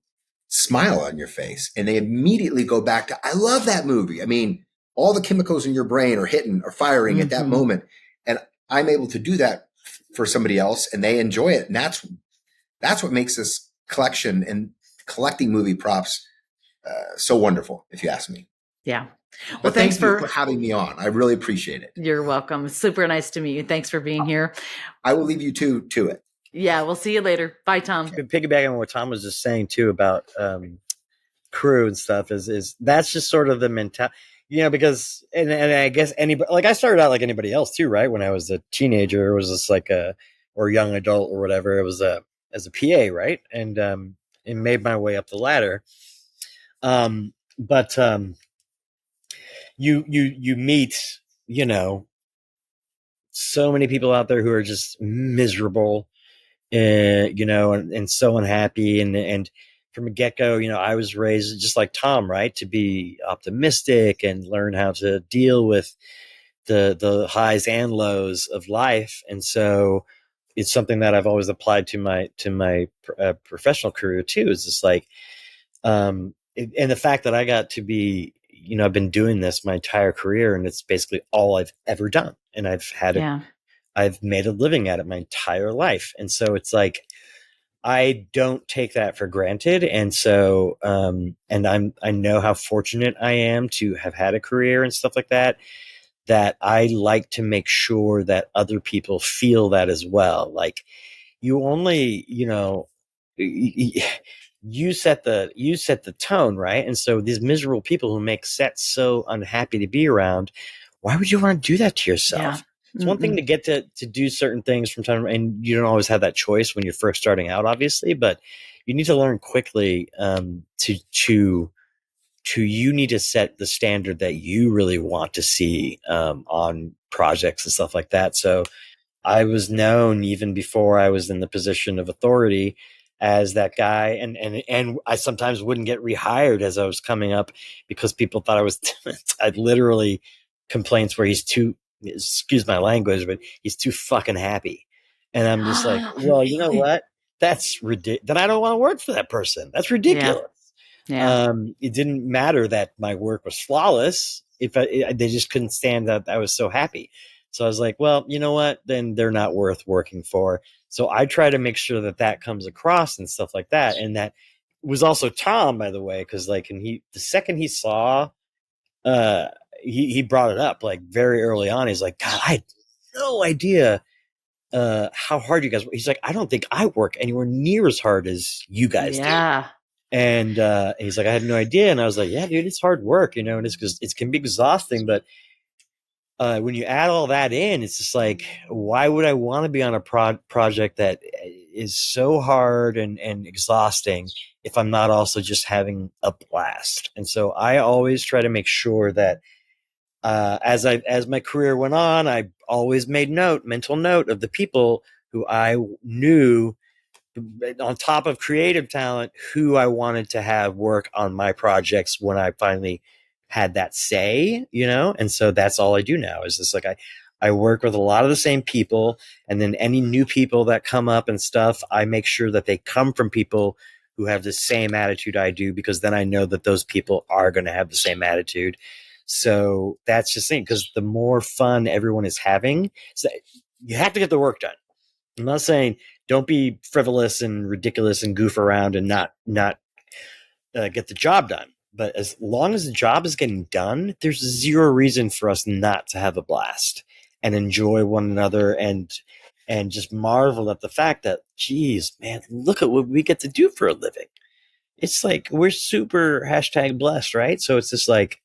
S3: smile on your face and they immediately go back to, I love that movie. I mean, all the chemicals in your brain are firing at that moment. And I'm able to do that for somebody else and they enjoy it. And that's what makes this collection and collecting movie props so wonderful, if you ask me.
S1: Yeah. Well,
S3: but
S1: thanks
S3: thank you for having me on. I really appreciate it.
S1: You're welcome. Super nice to meet you. Thanks for being here.
S3: I will leave you to it.
S1: Yeah, we'll see you later. Bye, Tom.
S2: Piggybacking on what Tom was just saying too about crew and stuff is that's just sort of the mentality, because and I guess anybody, like I started out like anybody else too, right? When I was a teenager, it was just like or young adult or whatever, it was as a PA, right? And made my way up the ladder. But you meet, so many people out there who are just miserable, and so unhappy. And from a get-go, I was raised just like Tom, right? To be optimistic and learn how to deal with the highs and lows of life. And so it's something that I've always applied to my professional career too. Is just like, and the fact that I got to be, I've been doing this my entire career, and it's basically all I've ever done. And I've made a living at it my entire life. And so it's like, I don't take that for granted. And so, and I know how fortunate I am to have had a career and stuff like that, that I like to make sure that other people feel that as well. Like you only, you set the tone, right? And so these miserable people who make sets so unhappy to be around, why would you want to do that to yourself? Yeah. It's one thing to get to do certain things from time, and you don't always have that choice when you're first starting out, obviously, but you need to learn quickly you need to set the standard that you really want to see on projects and stuff like that. So I was known even before I was in the position of authority as that guy. And I sometimes wouldn't get rehired as I was coming up because people thought I was, I'd literally complaints where he's too, excuse my language, but he's too fucking happy. And I'm just like, well, you know what? That's ridiculous. Then I don't want to work for that person. That's ridiculous. Yeah. It didn't matter that my work was flawless. They just couldn't stand that I was so happy. So I was like, well, you know what? Then they're not worth working for. So I try to make sure that comes across and stuff like that. And that was also Tom, by the way, because like, and the second he saw, he brought it up like very early on. He's like, God, I had no idea how hard you guys work. He's like, I don't think I work anywhere near as hard as you guys do. And he's like, I had no idea. And I was like, yeah, dude, it's hard work, and it can be exhausting. But when you add all that in, it's just like, why would I want to be on a project that is so hard and exhausting if I'm not also just having a blast? And so I always try to make sure that as my career went on, I always made mental note of the people who I knew on top of creative talent, who I wanted to have work on my projects when I finally had that say, and so that's all I do now is just like, I work with a lot of the same people, and then any new people that come up and stuff, I make sure that they come from people who have the same attitude I do, because then I know that those people are going to have the same attitude. So that's just it, because the more fun everyone is having, so you have to get the work done. I'm not saying don't be frivolous and ridiculous and goof around and not get the job done. But as long as the job is getting done, there's zero reason for us not to have a blast and enjoy one another and just marvel at the fact that, geez, man, look at what we get to do for a living. It's like we're super #blessed, right? So it's just like,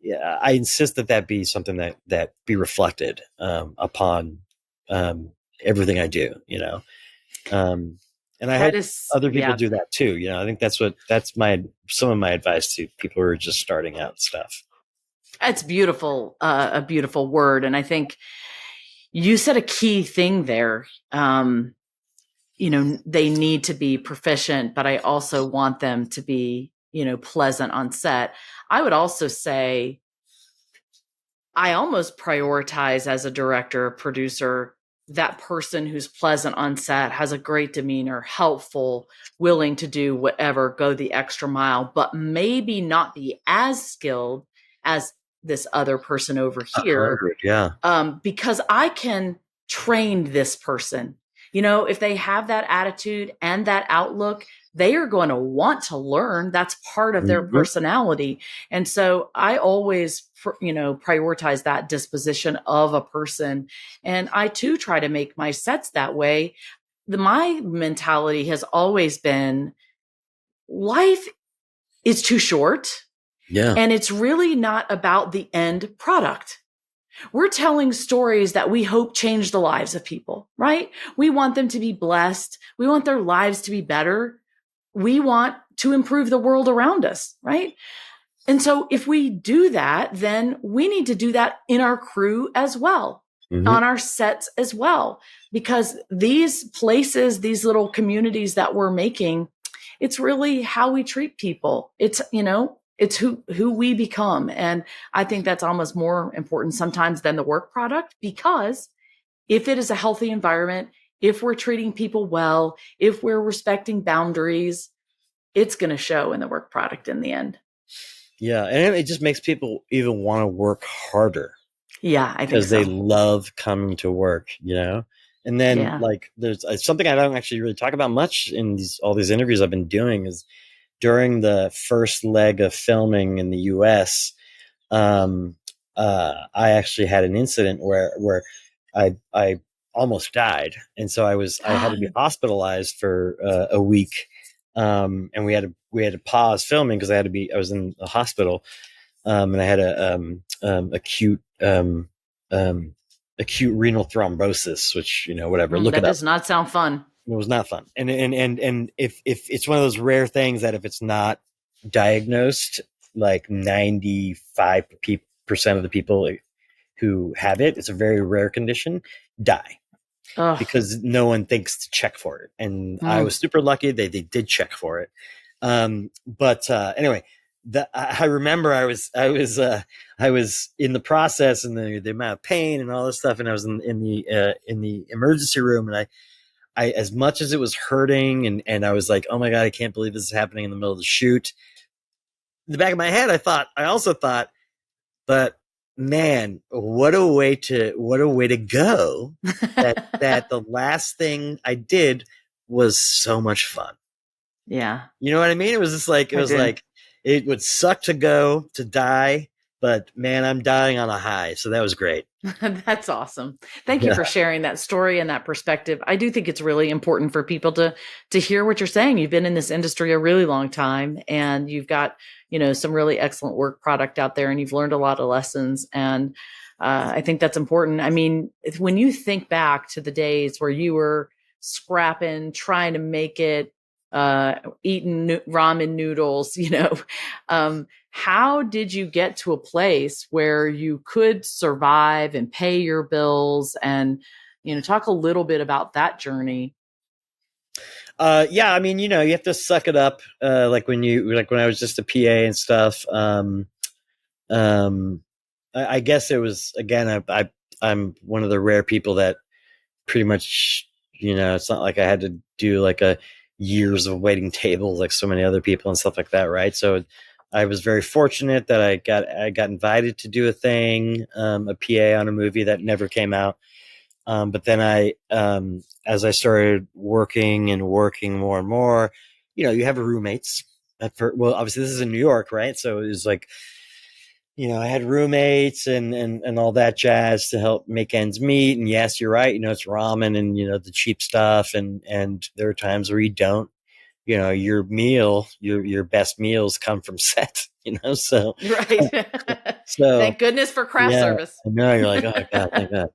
S2: yeah, I insist that be something that be reflected upon everything I do, and I hope other people do that too. I think that's some of my advice to people who are just starting out and stuff.
S1: It's beautiful, a beautiful word. And I think you said a key thing there. They need to be proficient, but I also want them to be, pleasant on set. I would also say I almost prioritize as a director, producer, that person who's pleasant on set, has a great demeanor, helpful, willing to do whatever, go the extra mile, but maybe not be as skilled as this other person over here.
S2: 100, yeah.
S1: Because I can train this person. You know, if they have that attitude and that outlook, they are going to want to learn. That's part of their personality. And so I always, prioritize that disposition of a person. And I too try to make my sets that way. My mentality has always been, life is too short.
S2: Yeah.
S1: And it's really not about the end product. We're telling stories that we hope change the lives of people, right? We want them to be blessed. We want their lives to be better. We want to improve the world around us, right? And so if we do that, then we need to do that in our crew as well, on our sets as well, because these places, these little communities that we're making, it's really how we treat people. It's, it's who we become. And I think that's almost more important sometimes than the work product, because if it is a healthy environment, if we're treating people well, if we're respecting boundaries, it's going to show in the work product in the end.
S2: Yeah. And it just makes people even want to work harder.
S1: Yeah, I think
S2: because they love coming to work, And then like there's something I don't actually really talk about much in all these interviews I've been doing is during the first leg of filming in the US, I actually had an incident where I almost died. And so I had to be hospitalized for a week. And we had to pause filming because I was in the hospital. And I had acute renal thrombosis, which, whatever, look it up.
S1: That does not sound fun.
S2: It was not fun. And if it's one of those rare things that if it's not diagnosed, like 95% of the people who have it, it's a very rare condition, die. Ugh. Because no one thinks to check for it. And I was super lucky. They did check for it. But anyway, I remember I was in the process and the amount of pain and all this stuff. And I was in the emergency room, and I, as much as it was hurting and I was like, oh my God, I can't believe this is happening in the middle of the shoot. In the back of my head, I also thought, but man, what a way to go that the last thing I did was so much fun.
S1: Yeah.
S2: You know what I mean? It was just like, it would suck to die, but man, I'm dying on a high. So that was great.
S1: That's awesome. Thank you for sharing that story and that perspective. I do think it's really important for people to hear what you're saying. You've been in this industry a really long time, and you've got, some really excellent work product out there, and you've learned a lot of lessons. And I think that's important. I mean, when you think back to the days where you were scrapping, trying to make it, eating ramen noodles, how did you get to a place where you could survive and pay your bills? And, talk a little bit about that journey.
S2: Yeah, I mean, you have to suck it up. Like when I was just a PA and stuff. I guess it was, again, I'm one of the rare people that pretty much, it's not like I had to do like years of waiting tables like so many other people and stuff like that, right? So I was very fortunate that I got invited to do a thing, a PA on a movie that never came out. But then as I started working more and more, you have roommates. Well, obviously this is in New York, right? So it was like, I had roommates and all that jazz to help make ends meet. And yes, you're right. It's ramen and, the cheap stuff. And there are times where you don't, your best meals come from set, so.
S1: Right.
S2: So
S1: thank goodness for craft service.
S2: I know, you're like, oh God, thank God.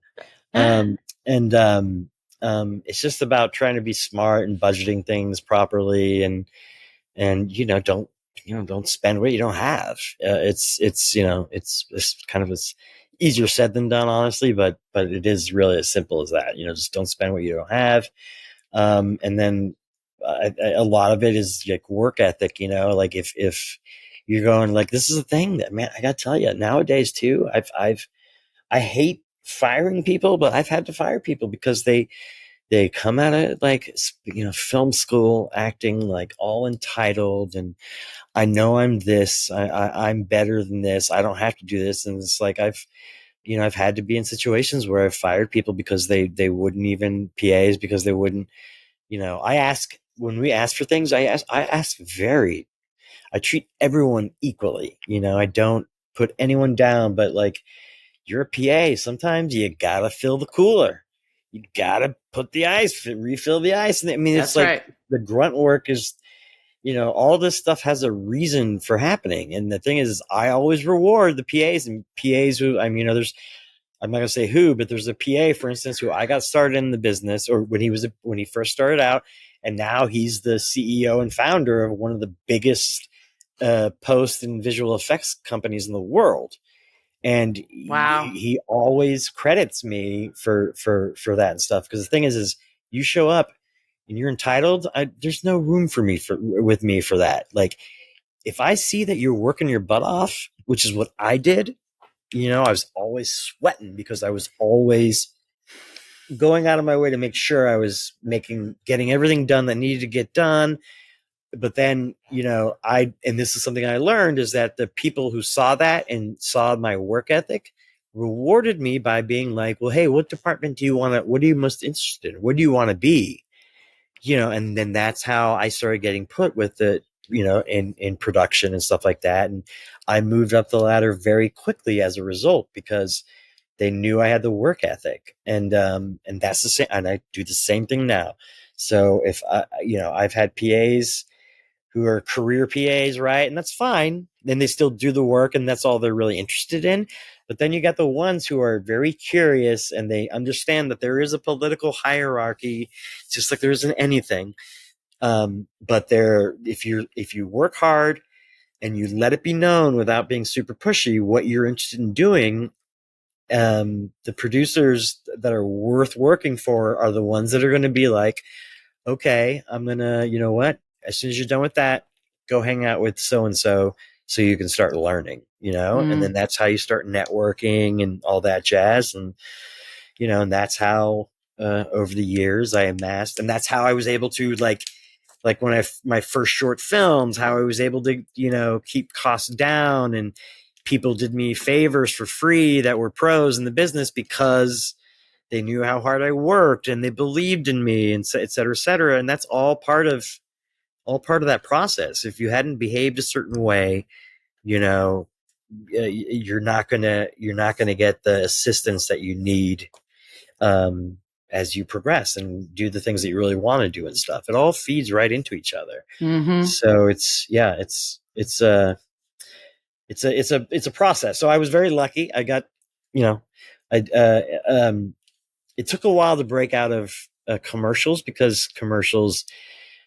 S2: It's just about trying to be smart and budgeting things properly and don't spend what you don't have. It's kind of as easier said than done, honestly, but it is really as simple as that. Just don't spend what you don't have. And then a lot of it is like work ethic, like if you're going like, this is a thing that, man, I gotta tell you nowadays too, I hate firing people, but I've had to fire people because they come out of like, film school acting like all entitled, and I know I'm this, I'm better than this. I don't have to do this. And it's like, I've had to be in situations where I've fired people because they wouldn't even PAs, because they wouldn't, when we ask for things, I treat everyone equally. I don't put anyone down, but like, you're a PA. Sometimes you gotta fill the cooler. You gotta put the ice, refill the ice. And I mean,
S1: That's
S2: it's like
S1: right.
S2: the grunt work is, all this stuff has a reason for happening. And the thing is I always reward the PAs, and PAs who, I'm not gonna say who, but there's a PA, for instance, who I got started in the business, or when he first started out, and now he's the CEO and founder of one of the biggest post and visual effects companies in the world. And
S1: Wow.
S2: he always credits me for that and stuff. Because the thing is you show up and you're entitled. There's no room for me with me for that. Like, if I see that you're working your butt off, which is what I did, I was always sweating because I was always going out of my way to make sure I was getting everything done that needed to get done. But then, and this is something I learned, is that the people who saw that and saw my work ethic rewarded me by being like, well, hey, what department what are you most interested in? What do you want to be? And then that's how I started getting put with the, in production and stuff like that. And I moved up the ladder very quickly as a result, because they knew I had the work ethic, and that's the same. And I do the same thing now. So if I've had PAs who are career PAs, right? And that's fine. Then they still do the work, and that's all they're really interested in. But then you got the ones who are very curious, and they understand that there is a political hierarchy, just like there isn't anything. But if you work hard and you let it be known without being super pushy what you're interested in doing, the producers that are worth working for are the ones that are going to be like, okay, I'm going to, you know what? As soon as you're done with that, go hang out with so-and-so so you can start learning, and then that's how you start networking and all that jazz. And, and that's how, over the years I amassed, and that's how I was able to like when my first short films, how I was able to, keep costs down, and people did me favors for free that were pros in the business because they knew how hard I worked and they believed in me, and et cetera, et cetera. And that's all part of that process. If you hadn't behaved a certain way, you're not gonna get the assistance that you need, as you progress and do the things that you really want to do and stuff. It all feeds right into each other.
S1: Mm-hmm.
S2: So it's a process. So I was very lucky. I got, it took a while to break out of commercials, because commercials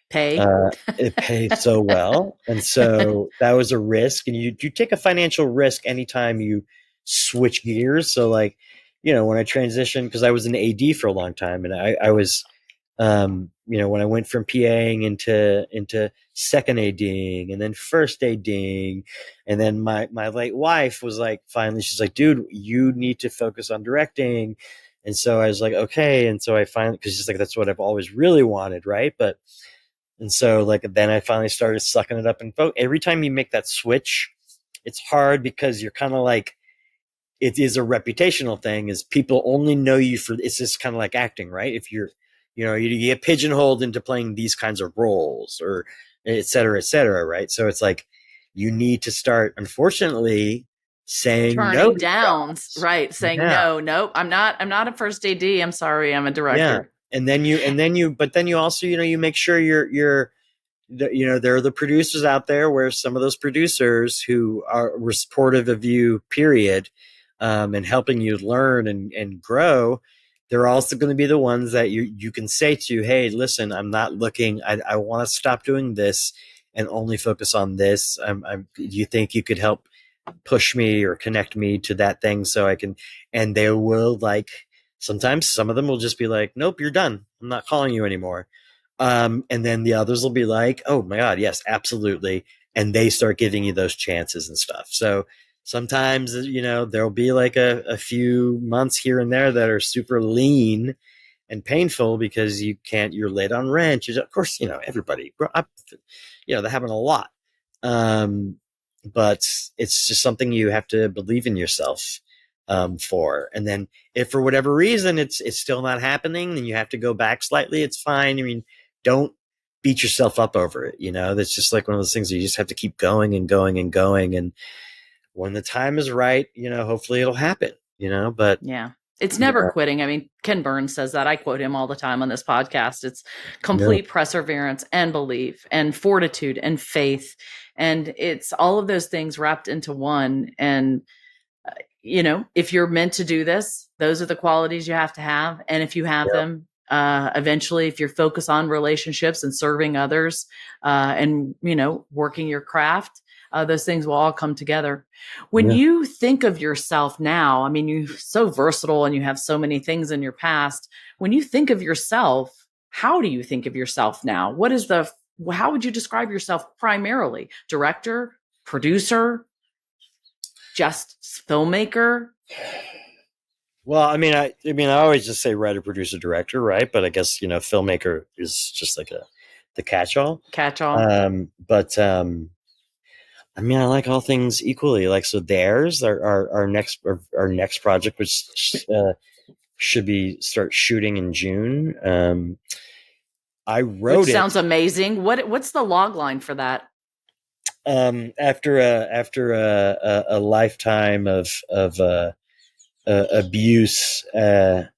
S2: it pays so well, and so that was a risk. And you take a financial risk anytime you switch gears. So like, when I transitioned, because I was an AD for a long time, and I was, when I went from PAing into second ADing, and then first ADing, and then my late wife was like, finally, she's like, dude, you need to focus on directing. And so I was like, okay. And so I finally, because she's like, that's what I've always really wanted, right? And so like, then I finally started sucking it up. And every time you make that switch, it's hard, because you're kind of like, it is a reputational thing, is people only know you for, it's just kind of like acting, right? If you're, you get pigeonholed into playing these kinds of roles, or et cetera, right? So it's like, you need to start, unfortunately, saying no
S1: turning down, right? Saying no, nope, I'm not a first AD. I'm sorry, I'm a director.
S2: Yeah. But then you also, you make sure you're there are the producers out there, where some of those producers who were supportive of you, period, and helping you learn and grow, they're also going to be the ones that you can say to, hey, listen, I'm not looking, I want to stop doing this and only focus on this. Do you think you could help push me or connect me to that thing so I can, and they will, like, sometimes some of them will just be like, nope, you're done. I'm not calling you anymore. And then the others will be like, oh my God, yes, absolutely. And they start giving you those chances and stuff. So Sometimes, there'll be like a few months here and there that are super lean and painful because you're late on rent. Of course, everybody, that happen a lot. But it's just something you have to believe in yourself for. And then if for whatever reason it's still not happening, then you have to go back slightly. It's fine. I mean, don't beat yourself up over it. That's just like one of those things you just have to keep going and going and going. And when the time is right, hopefully it'll happen, but
S1: yeah. It's never quitting. I mean, Ken Burns says that. I quote him all the time on this podcast. It's complete perseverance and belief and fortitude and faith. And it's all of those things wrapped into one. And, if you're meant to do this, those are the qualities you have to have. And if you have them, eventually, if you're focused on relationships and serving others and, working your craft, those things will all come together. When you think of yourself now, I mean, you're so versatile and you have so many things in your past. When you think of yourself, how do you think of yourself now? How would you describe yourself primarily? Director, producer, just filmmaker?
S2: Well, I mean, I always just say writer, producer, director, right? But I guess, filmmaker is just like the catch-all. But I mean, I like all things equally. Like, so there's our next project, which should start shooting in June. I wrote
S1: Which sounds amazing. What's the log line for that?
S2: After a lifetime of abuse at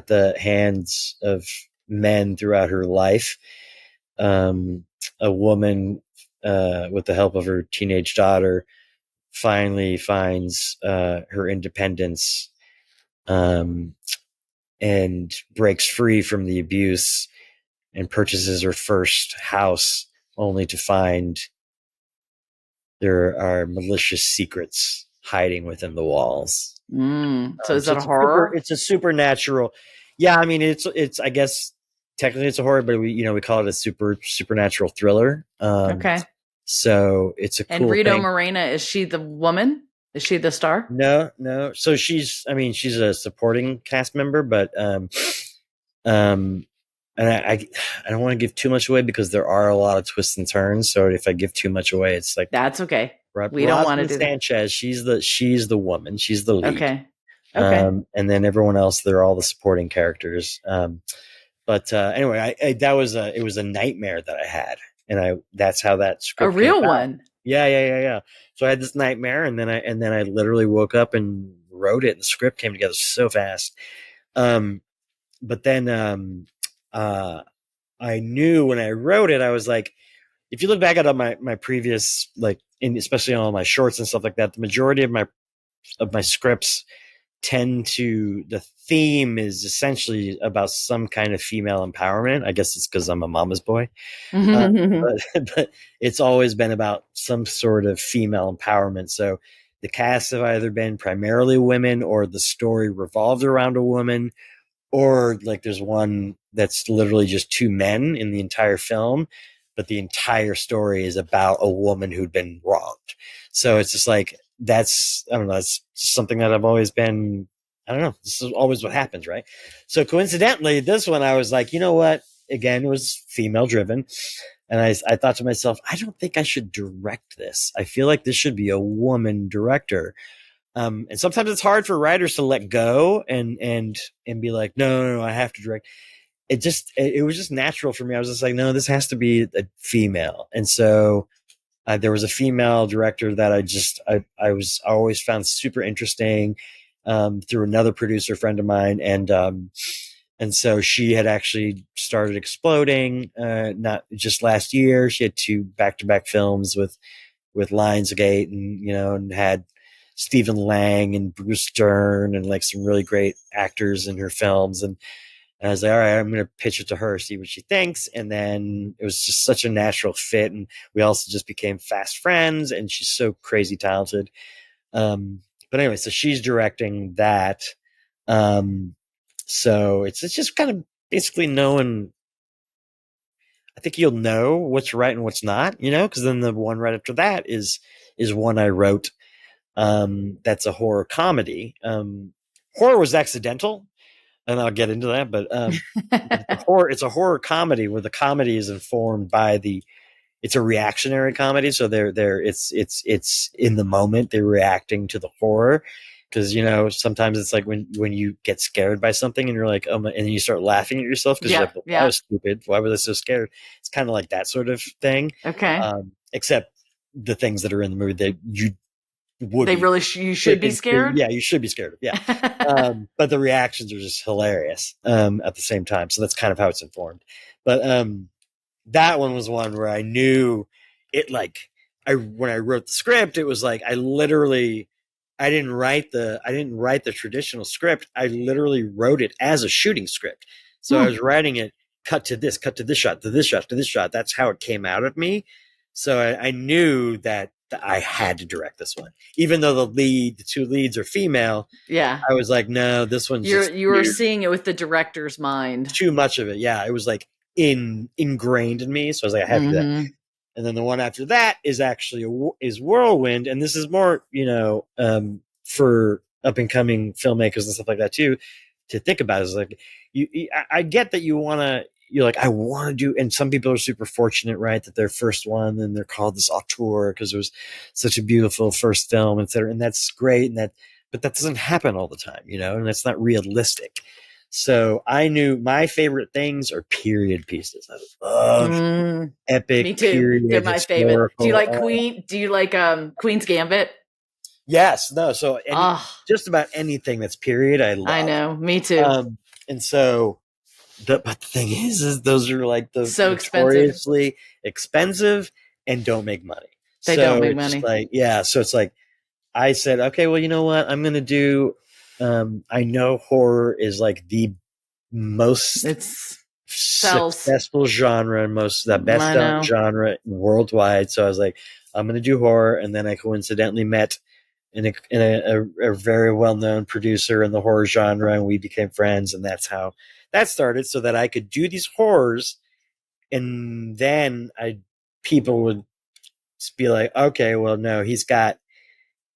S2: the hands of men throughout her life, a woman, with the help of her teenage daughter, finally finds her independence and breaks free from the abuse and purchases her first house, only to find there are malicious secrets hiding within the walls.
S1: So is that a horror?
S2: It's a supernatural. Yeah, I mean, it's I guess technically it's a horror, but we call it a supernatural thriller.
S1: Okay.
S2: So it's a cool
S1: And Rita
S2: thing.
S1: Morena, is she the woman? Is she the star?
S2: No. So she's a supporting cast member, but and I don't want to give too much away because there are a lot of twists and turns. So if I give too much away, it's like,
S1: that's okay. We
S2: Rosalind
S1: don't want to do
S2: Sanchez. She's the woman. She's the lead.
S1: Okay.
S2: And then everyone else, they're all the supporting characters. But anyway, it was a nightmare that I had, and that's how that script.
S1: A real one.
S2: Yeah. So I had this nightmare, and then I literally woke up and wrote it, and the script came together so fast. But then I knew when I wrote it, I was like, if you look back at my previous, like, especially on all my shorts and stuff like that, the majority of my scripts the theme is essentially about some kind of female empowerment. I guess it's because I'm a mama's boy, but it's always been about some sort of female empowerment. So the cast have either been primarily women, or the story revolved around a woman, or like there's one that's literally just two men in the entire film, but the entire story is about a woman who'd been wronged. So it's just like, that's just something that I've always been, this is always what happens, right? So coincidentally, this one, I was like, you know what? Again, it was female driven. And I thought to myself, I don't think I should direct this. I feel like this should be a woman director. And sometimes it's hard for writers to let go and be like, no, I have to direct. It was just natural for me. I was just like, no, this has to be a female. And so there was a female director that I always found super interesting through another producer friend of mine. And so she had actually started exploding, not just last year. She had 2 back-to-back films with Lionsgate, and had Stephen Lang and Bruce Dern and like some really great actors in her films. And I was like, all right, I'm going to pitch it to her, see what she thinks. And then it was just such a natural fit. And we also just became fast friends, and she's so crazy talented. But anyway, so she's directing that. So it's just kind of basically knowing, I think you'll know what's right and what's not, because then the one right after that is one I wrote. that's a horror comedy. Horror was accidental, and I'll get into that, but it's a horror comedy where the comedy is informed by it's a reactionary comedy. So it's in the moment, they're reacting to the horror. Cause sometimes it's like when you get scared by something and you're like, oh my, and you start laughing at yourself because you're like, well, that was stupid. Why was I so scared? It's kind of like that sort of thing.
S1: Okay.
S2: Except the things that are in the movie that you
S1: should be scared.
S2: Yeah, you should be scared. Yeah. But the reactions are just hilarious at the same time. So that's kind of how it's informed. But that one was one where I knew it, like, when I wrote the script, it was like I didn't write the traditional script. I literally wrote it as a shooting script. So I was writing it, cut to this shot, to this shot, to this shot. That's how it came out of me. So I knew that I had to direct this one, even though the two leads are female.
S1: Yeah,
S2: I was like, no, this one's
S1: you were seeing it with the director's mind.
S2: Too much of it. Yeah, it was like ingrained in me. So I was like, I have to do that. And then the one after that is actually is Whirlwind, and this is more, for up and coming filmmakers and stuff like that too, to think about. Is like, I get that you're like, I want to do, and some people are super fortunate, right, that their first one, and they're called this auteur because it was such a beautiful first film, etc. And that's great, but that doesn't happen all the time, and that's not realistic. So I knew my favorite things are period pieces. I love epic.
S1: Me too.
S2: Period.
S1: They're my favorite. Do you like Queen? Do you like Queen's Gambit?
S2: Yes. No. So just about anything that's period, I love.
S1: I know. Me too.
S2: And so, but the thing is those are like the
S1: so
S2: notoriously expensive and don't make money.
S1: They don't make money.
S2: Like, yeah. So it's like I said, okay, well, you know what? I'm going to do. I know horror is like the most successful genre, the best done genre worldwide. So I was like, I'm going to do horror. And then I coincidentally met a very well-known producer in the horror genre, and we became friends. And that's how that started, so that I could do these horrors. And then people would be like, okay, well, no, he's got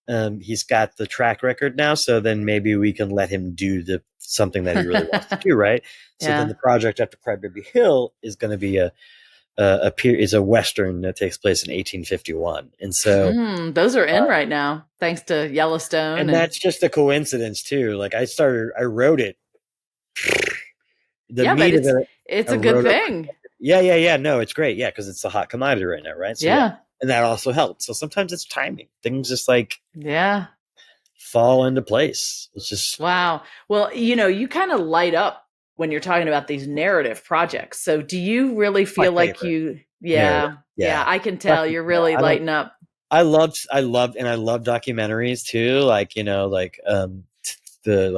S2: the track record now, so then maybe we can let him do something that he really wants to do, right? So then the project after Crybaby Hill is going to be a Western that takes place in 1851. And so
S1: those are in right now, thanks to Yellowstone.
S2: And that's just a coincidence too. Like I wrote it.
S1: It's a good thing.
S2: Yeah. No, it's great. Yeah, because it's a hot commodity right now, right? So, yeah. And that also helps. So sometimes it's timing. Things just like fall into place. It's just
S1: wow. Well, you kind of light up when you're talking about these narrative projects. So do you really feel like you yeah, I can tell you're really lighting up.
S2: I love documentaries too. Like, the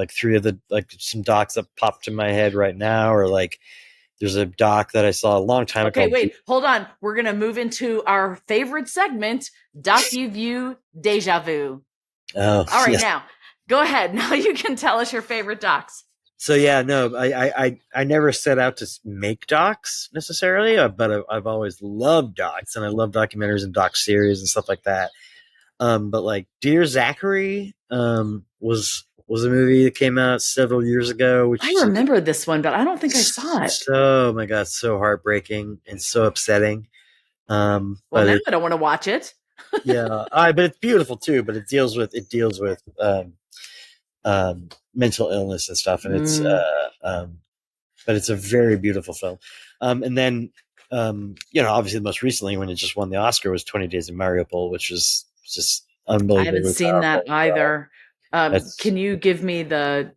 S2: three of the some docs that popped in my head right now, or like there's a doc that I saw a long time ago.
S1: Okay, wait, hold on. We're going to move into our favorite segment, DocuView Deja Vu.
S2: Oh,
S1: all right, now go ahead. Now you can tell us your favorite docs.
S2: So yeah, no, I never set out to make docs necessarily, but I've always loved docs, and I love documentaries and doc series and stuff like that. But like Dear Zachary was a movie that came out several years ago. Which
S1: I remember this one, but I don't think I saw it.
S2: Oh my God, so heartbreaking and so upsetting.
S1: Well, now I don't want to watch it.
S2: Yeah, but it's beautiful too. But it deals with mental illness and stuff, and it's but it's a very beautiful film. And then obviously most recently when it just won the Oscar was 20 Days in Mariupol, which was just unbelievable.
S1: I haven't seen that either. Can you give me the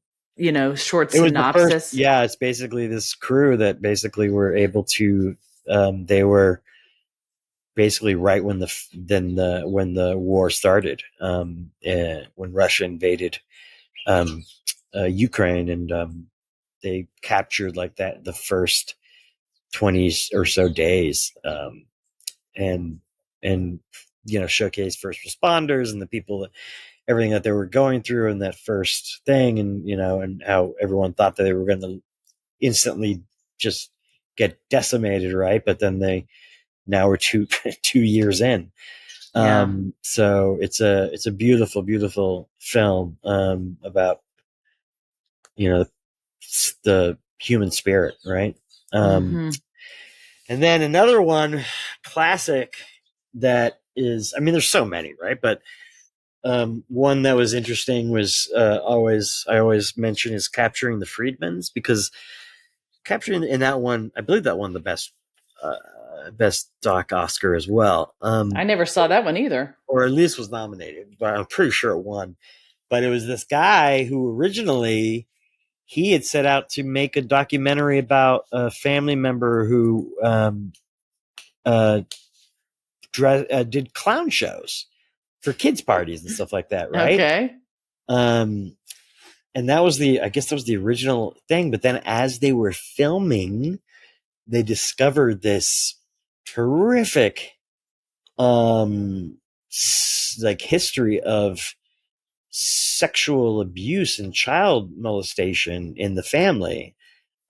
S1: short synopsis?
S2: It's basically this crew that basically were able to they were basically right when the war started, when Russia invaded Ukraine, and they captured like that the first 20 or so days, and showcase first responders and the people everything that they were going through in that first thing, and and how everyone thought that they were going to instantly just get decimated, right? But then now we're 2 years in.
S1: Yeah.
S2: So it's a beautiful, beautiful film about, you know, the human spirit, right?
S1: Mm-hmm.
S2: And then another one, classic, that is, I mean, there's so many, right? But one that was interesting was I always mention is Capturing the Freedmans, because capturing in that one, I believe that won the best doc Oscar as well.
S1: I never saw that one either.
S2: Or at least was nominated, but I'm pretty sure it won. But it was this guy who originally he had set out to make a documentary about a family member who uh, did clown shows for kids parties and stuff like that, right?
S1: Okay.
S2: And that was I guess that was the original thing. But then as they were filming, they discovered this terrific, like history of sexual abuse and child molestation in the family.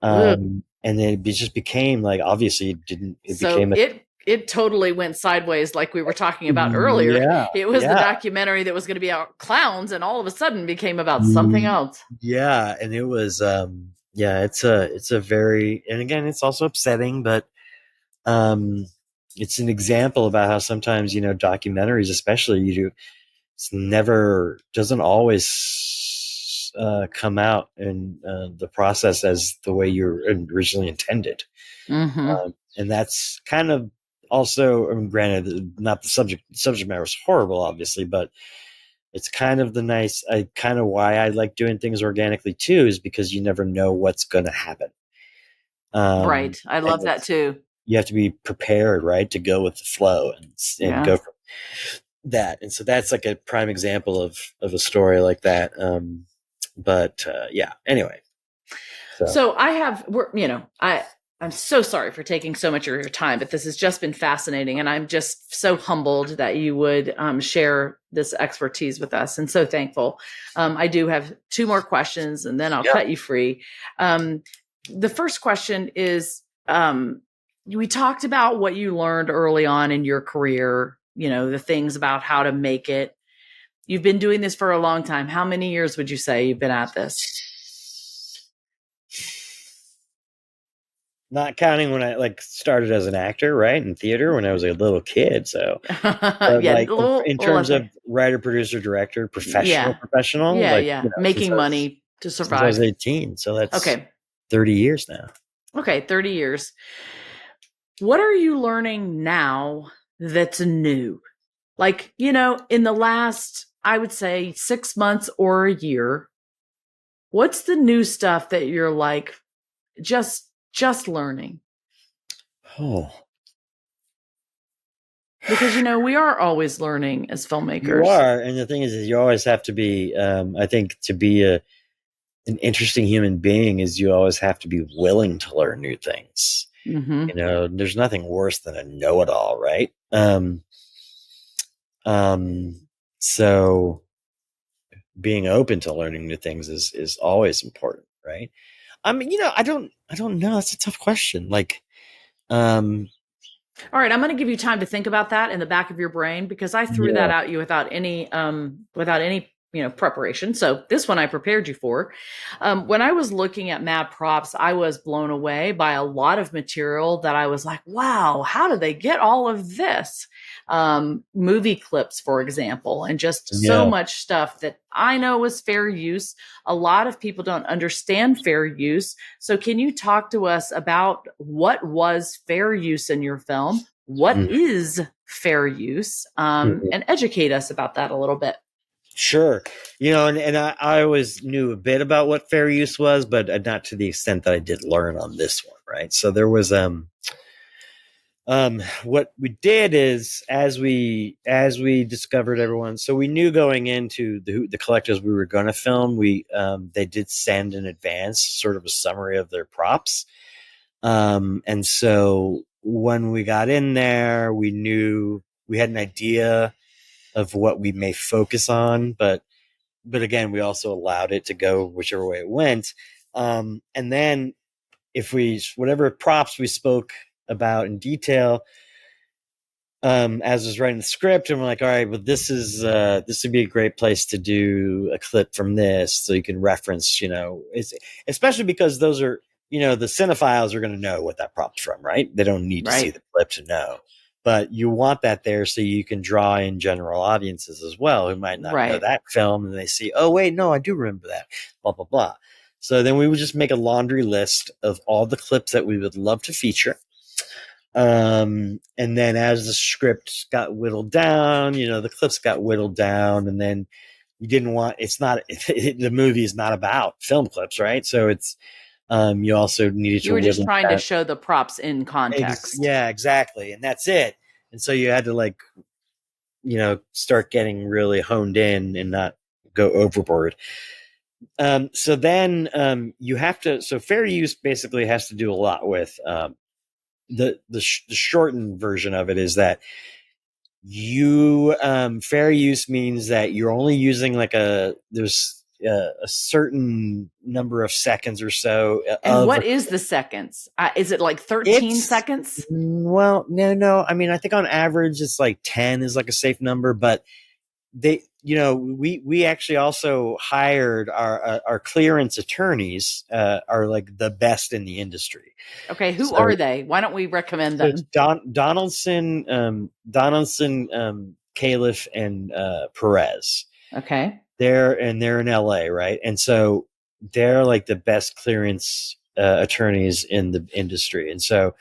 S2: And then it just became like, obviously it became
S1: it totally went sideways, like we were talking about earlier.
S2: Yeah,
S1: it was
S2: yeah.
S1: the documentary that was going to be about clowns, and all of a sudden became about something else.
S2: Yeah, and it was it's a very, and again, it's also upsetting, but it's an example about how sometimes, documentaries, especially, doesn't always come out in the process as the way you originally intended.
S1: Mm-hmm.
S2: And that's kind of also, granted, not the subject matter is horrible, obviously, but it's kind of why I like doing things organically too, is because you never know what's going to happen.
S1: Right. I love that too.
S2: You have to be prepared, right, to go with the flow and go from that. And so that's like a prime example of a story like that. Anyway.
S1: So I'm so sorry for taking so much of your time, but this has just been fascinating. And I'm just so humbled that you would share this expertise with us, and so thankful. I do have two more questions, and then I'll cut you free. The first question is, we talked about what you learned early on in your career, the things about how to make it. You've been doing this for a long time. How many years would you say you've been at this?
S2: Not counting when I started as an actor, right, in theater when I was a little kid. So, in terms of writer, producer, director, professional,
S1: making money to survive.
S2: Since I was 18, so that's 30 years now.
S1: Okay, 30 years. What are you learning now that's new? In the last, I would say 6 months or a year, what's the new stuff that you're just learning?
S2: Oh.
S1: Because, we are always learning as filmmakers.
S2: You are. And the thing is you always have to be, I think, to be an interesting human being is you always have to be willing to learn new things.
S1: Mm-hmm.
S2: There's nothing worse than a know-it-all, right? So being open to learning new things is always important, right? I mean, I don't know. That's a tough question. All
S1: right, I'm going to give you time to think about that in the back of your brain, because I threw that at you without any preparation. So this one I prepared you for. When I was looking at Mad Props, I was blown away by a lot of material that I was like, wow, how did they get all of this? Movie clips, for example, and just so much stuff that I know was fair use. A lot of people don't understand fair use. So can you talk to us about what was fair use in your film? What is fair use? And educate us about that a little bit.
S2: Sure. And I always knew a bit about what fair use was, but not to the extent that I did learn on this one, right? So there was what we did is, as we discovered everyone, so we knew going into the collectors we were going to film, they did send in advance sort of a summary of their props. And so when we got in there, we knew we had an idea of what we may focus on, but again, we also allowed it to go whichever way it went. And then whatever props we spoke about in detail, as I was writing the script, and we're like, all right, but this would be a great place to do a clip from this, so you can reference, it's especially because those are, the cinephiles are going to know what that prop's from, right? They don't need to see the clip to know, but you want that there so you can draw in general audiences as well who might not know that film, and they see, oh wait, no, I do remember that, blah blah blah. So then we would just make a laundry list of all the clips that we would love to feature. And then as the script got whittled down, the clips got whittled down, and then you didn't want, the movie is not about film clips, right? So it's, you also needed to,
S1: you were just trying to show the props in context.
S2: Yeah, exactly. And that's it. And so you had to start getting really honed in and not go overboard. So then, you have to, so fair use basically has to do a lot with, the shortened version of it is that you fair use means that you're only using there's a certain number of seconds or so.
S1: And what is the seconds? Is it like 13 seconds?
S2: Well, no. I mean, I think on average it's like 10 is like a safe number, but we actually also hired our clearance attorneys, are like the best in the industry.
S1: Okay. Who are they? Why don't we recommend them?
S2: Donaldson, Califf, and Perez.
S1: Okay.
S2: They're in LA, right? And so they're like the best clearance attorneys in the industry. And so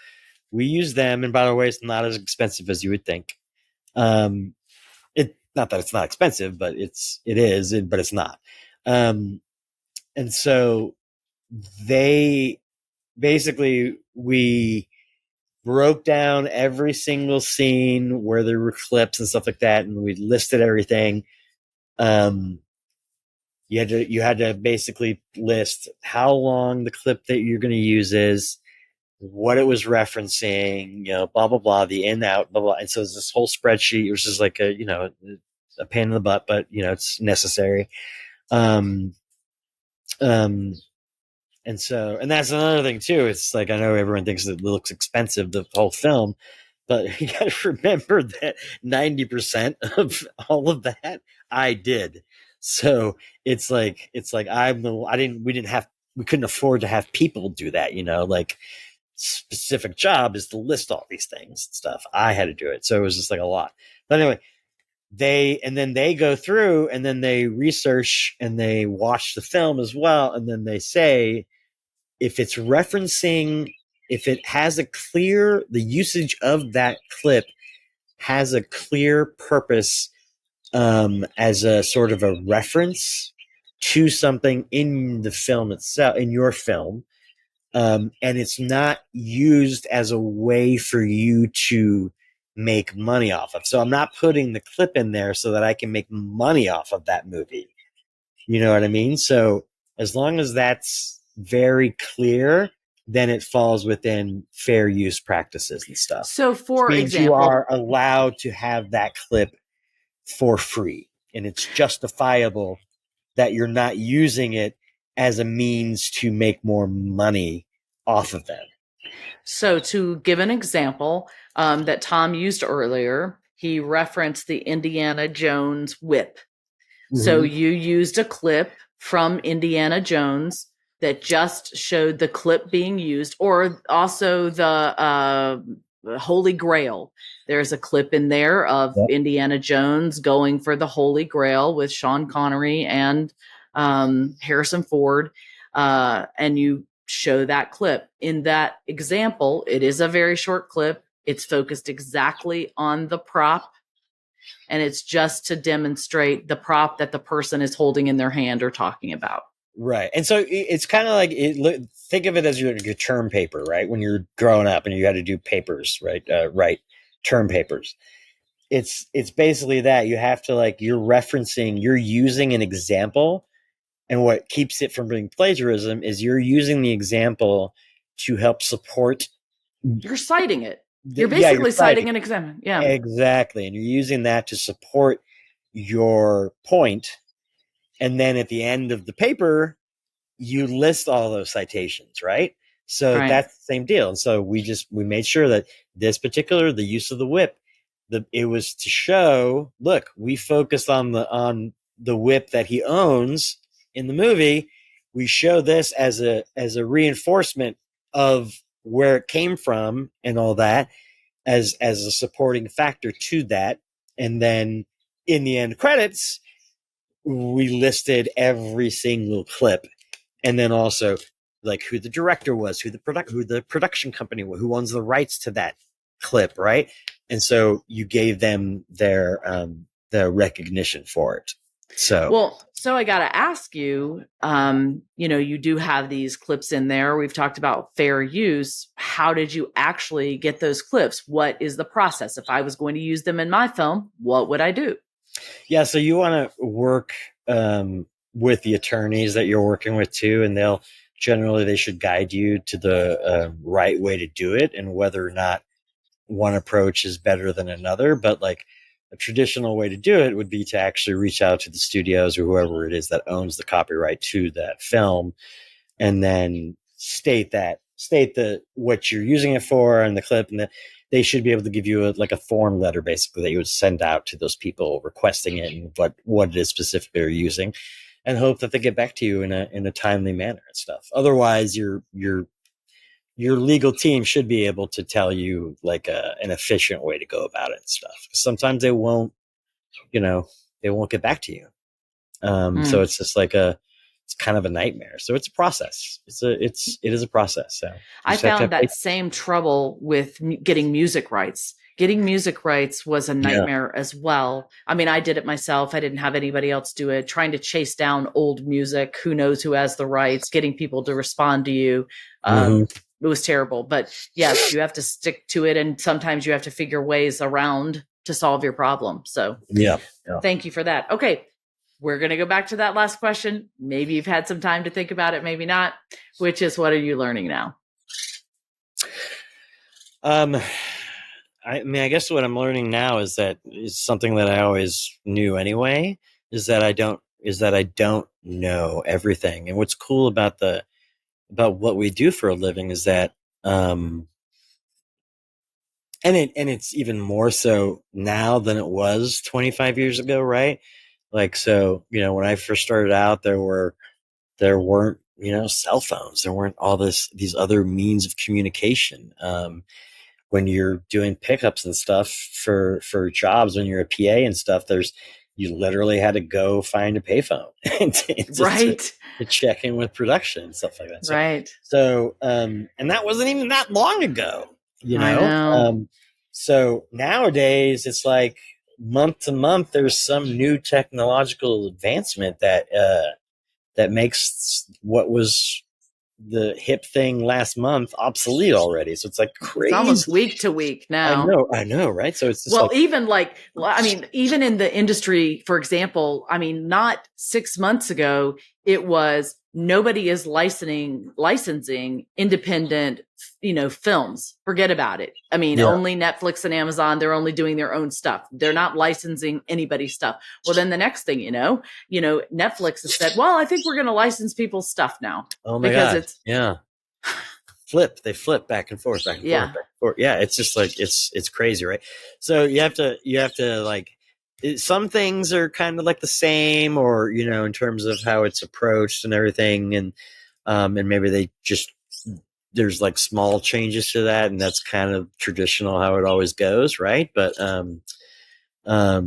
S2: we use them. And by the way, it's not as expensive as you would think. Not that it's not expensive, but it is, but it's not. And so we broke down every single scene where there were clips and stuff like that, and we listed everything. You had to basically list how long the clip that you're going to use is, what it was referencing, blah blah blah, the in out, blah blah. And so there's this whole spreadsheet, which is like a pain in the butt, but it's necessary. And that's another thing too. It's like, I know everyone thinks it looks expensive, the whole film, but you got to remember that 90% of all of that I did. So it's like we couldn't afford to have people do that, like specific job is to list all these things and stuff. I had to do it. So it was just like a lot. But anyway, they go through and then they research and they watch the film as well. And then they say, if it has the usage of that clip has a clear purpose, as a sort of a reference to something in the film itself, in your film, and it's not used as a way for you to make money off of. So I'm not putting the clip in there so that I can make money off of that movie. You know what I mean? So as long as that's very clear, then it falls within fair use practices and stuff.
S1: So for example,
S2: you are allowed to have that clip for free, and it's justifiable that you're not using it as a means to make more money off of them.
S1: So to give an example, that Tom used earlier, he referenced the Indiana Jones whip. Mm-hmm. So you used a clip from Indiana Jones that just showed the clip being used, or also the Holy Grail. There's a clip in there of Indiana Jones going for the Holy Grail with Sean Connery and Harrison Ford, and you show that clip. In that example, it is a very short clip. It's focused exactly on the prop, and it's just to demonstrate the prop that the person is holding in their hand or talking about.
S2: Right. And so it's kind of like, think of it as your term paper, right? When you're growing up and you had to do papers, right? Write term papers. It's basically that you have to you're using an example, and what keeps it from being plagiarism is you're using the example to help support.
S1: You're citing it. You're basically citing an example. Yeah,
S2: exactly. And you're using that to support your point. And then at the end of the paper, you list all those citations, right? So that's the same deal. And so we made sure that the use of the whip it was to show, look, we focused on the whip that he owns in the movie. We show this as a reinforcement of where it came from and all that, as a supporting factor to that. And then in the end credits, we listed every single clip, and then also like who the director was, who the production company was, who owns the rights to that clip, right? And so you gave them their recognition for it. So
S1: I got to ask you, you do have these clips in there. We've talked about fair use. How did you actually get those clips? What is the process? If I was going to use them in my film, what would I do?
S2: Yeah, so you want to work with the attorneys that you're working with too, and they should guide you to the right way to do it, and whether or not one approach is better than another. But like a traditional way to do it would be to actually reach out to the studios or whoever it is that owns the copyright to that film, and then state what you're using it for and the clip, and they should be able to give you a form letter basically that you would send out to those people requesting it and what it is specifically you're using, and hope that they get back to you in a timely manner and stuff. Otherwise, your legal team should be able to tell you like an efficient way to go about it and stuff. Sometimes they won't get back to you. So it's just it's kind of a nightmare. So it's a process. It is a process. So
S1: I found that same trouble with getting music rights. Getting music rights was a nightmare as well. I mean, I did it myself. I didn't have anybody else do it. Trying to chase down old music, who knows who has the rights, getting people to respond to you. It was terrible. But yes, you have to stick to it. And sometimes you have to figure ways around to solve your problem. So thank you for that. Okay. We're going to go back to that last question. Maybe you've had some time to think about it, maybe not, which is, what are you learning now?
S2: I guess what I'm learning now is something that I always knew anyway, is that I don't know everything. And what's cool about what we do for a living is that, and it's even more so now than it was 25 years ago, right? Like, so, when I first started out, there weren't, cell phones. There weren't all these other means of communication. When you're doing pickups and stuff for jobs, when you're a PA and stuff, you literally had to go find a payphone to check in with production and stuff like that.
S1: Right.
S2: So, and that wasn't even that long ago,
S1: I know.
S2: So nowadays it's like, month to month, there's some new technological advancement that makes what was the hip thing last month obsolete already. So it's like crazy.
S1: It's almost week to week now.
S2: I know, right? So it's just
S1: even in the industry, for example, not 6 months ago, it was nobody is licensing independent, films. Forget about it. Only Netflix and Amazon, they're only doing their own stuff. They're not licensing anybody's stuff. Well, then the next thing, Netflix has said, well, I think we're going to license people's stuff now.
S2: Oh my God. They flip back and forth, back and forth, back and forth. Yeah. It's just like, it's crazy, right? So you have to like, some things are kind of like the same, or, in terms of how it's approached and everything. And maybe there's like small changes to that, and that's kind of traditional how it always goes. Right. But, I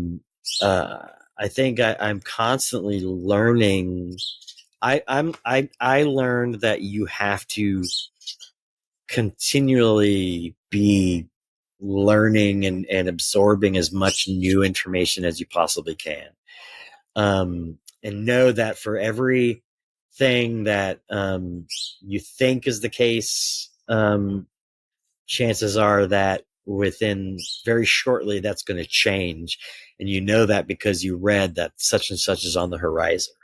S2: think I'm constantly learning. I learned that you have to continually be learning and absorbing as much new information as you possibly can. And know that for every thing that you think is the case, chances are that within very shortly that's going to change, and that because you read that such and such is on the horizon,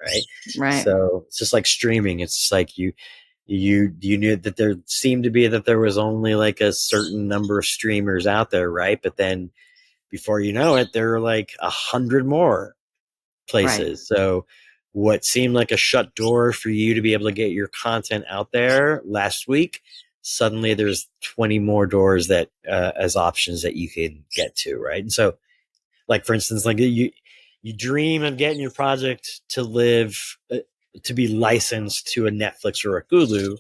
S2: right? So it's just like streaming. It's just like you knew that there seemed to be that there was only like a certain number of streamers out there, right? But then before you know it, there are like 100 more places. Right. So what seemed like a shut door for you to be able to get your content out there last week suddenly there's 20 more doors that as options that you can get to, right? And so, like for instance, like you dream of getting your project to live to be licensed to a Netflix or a Hulu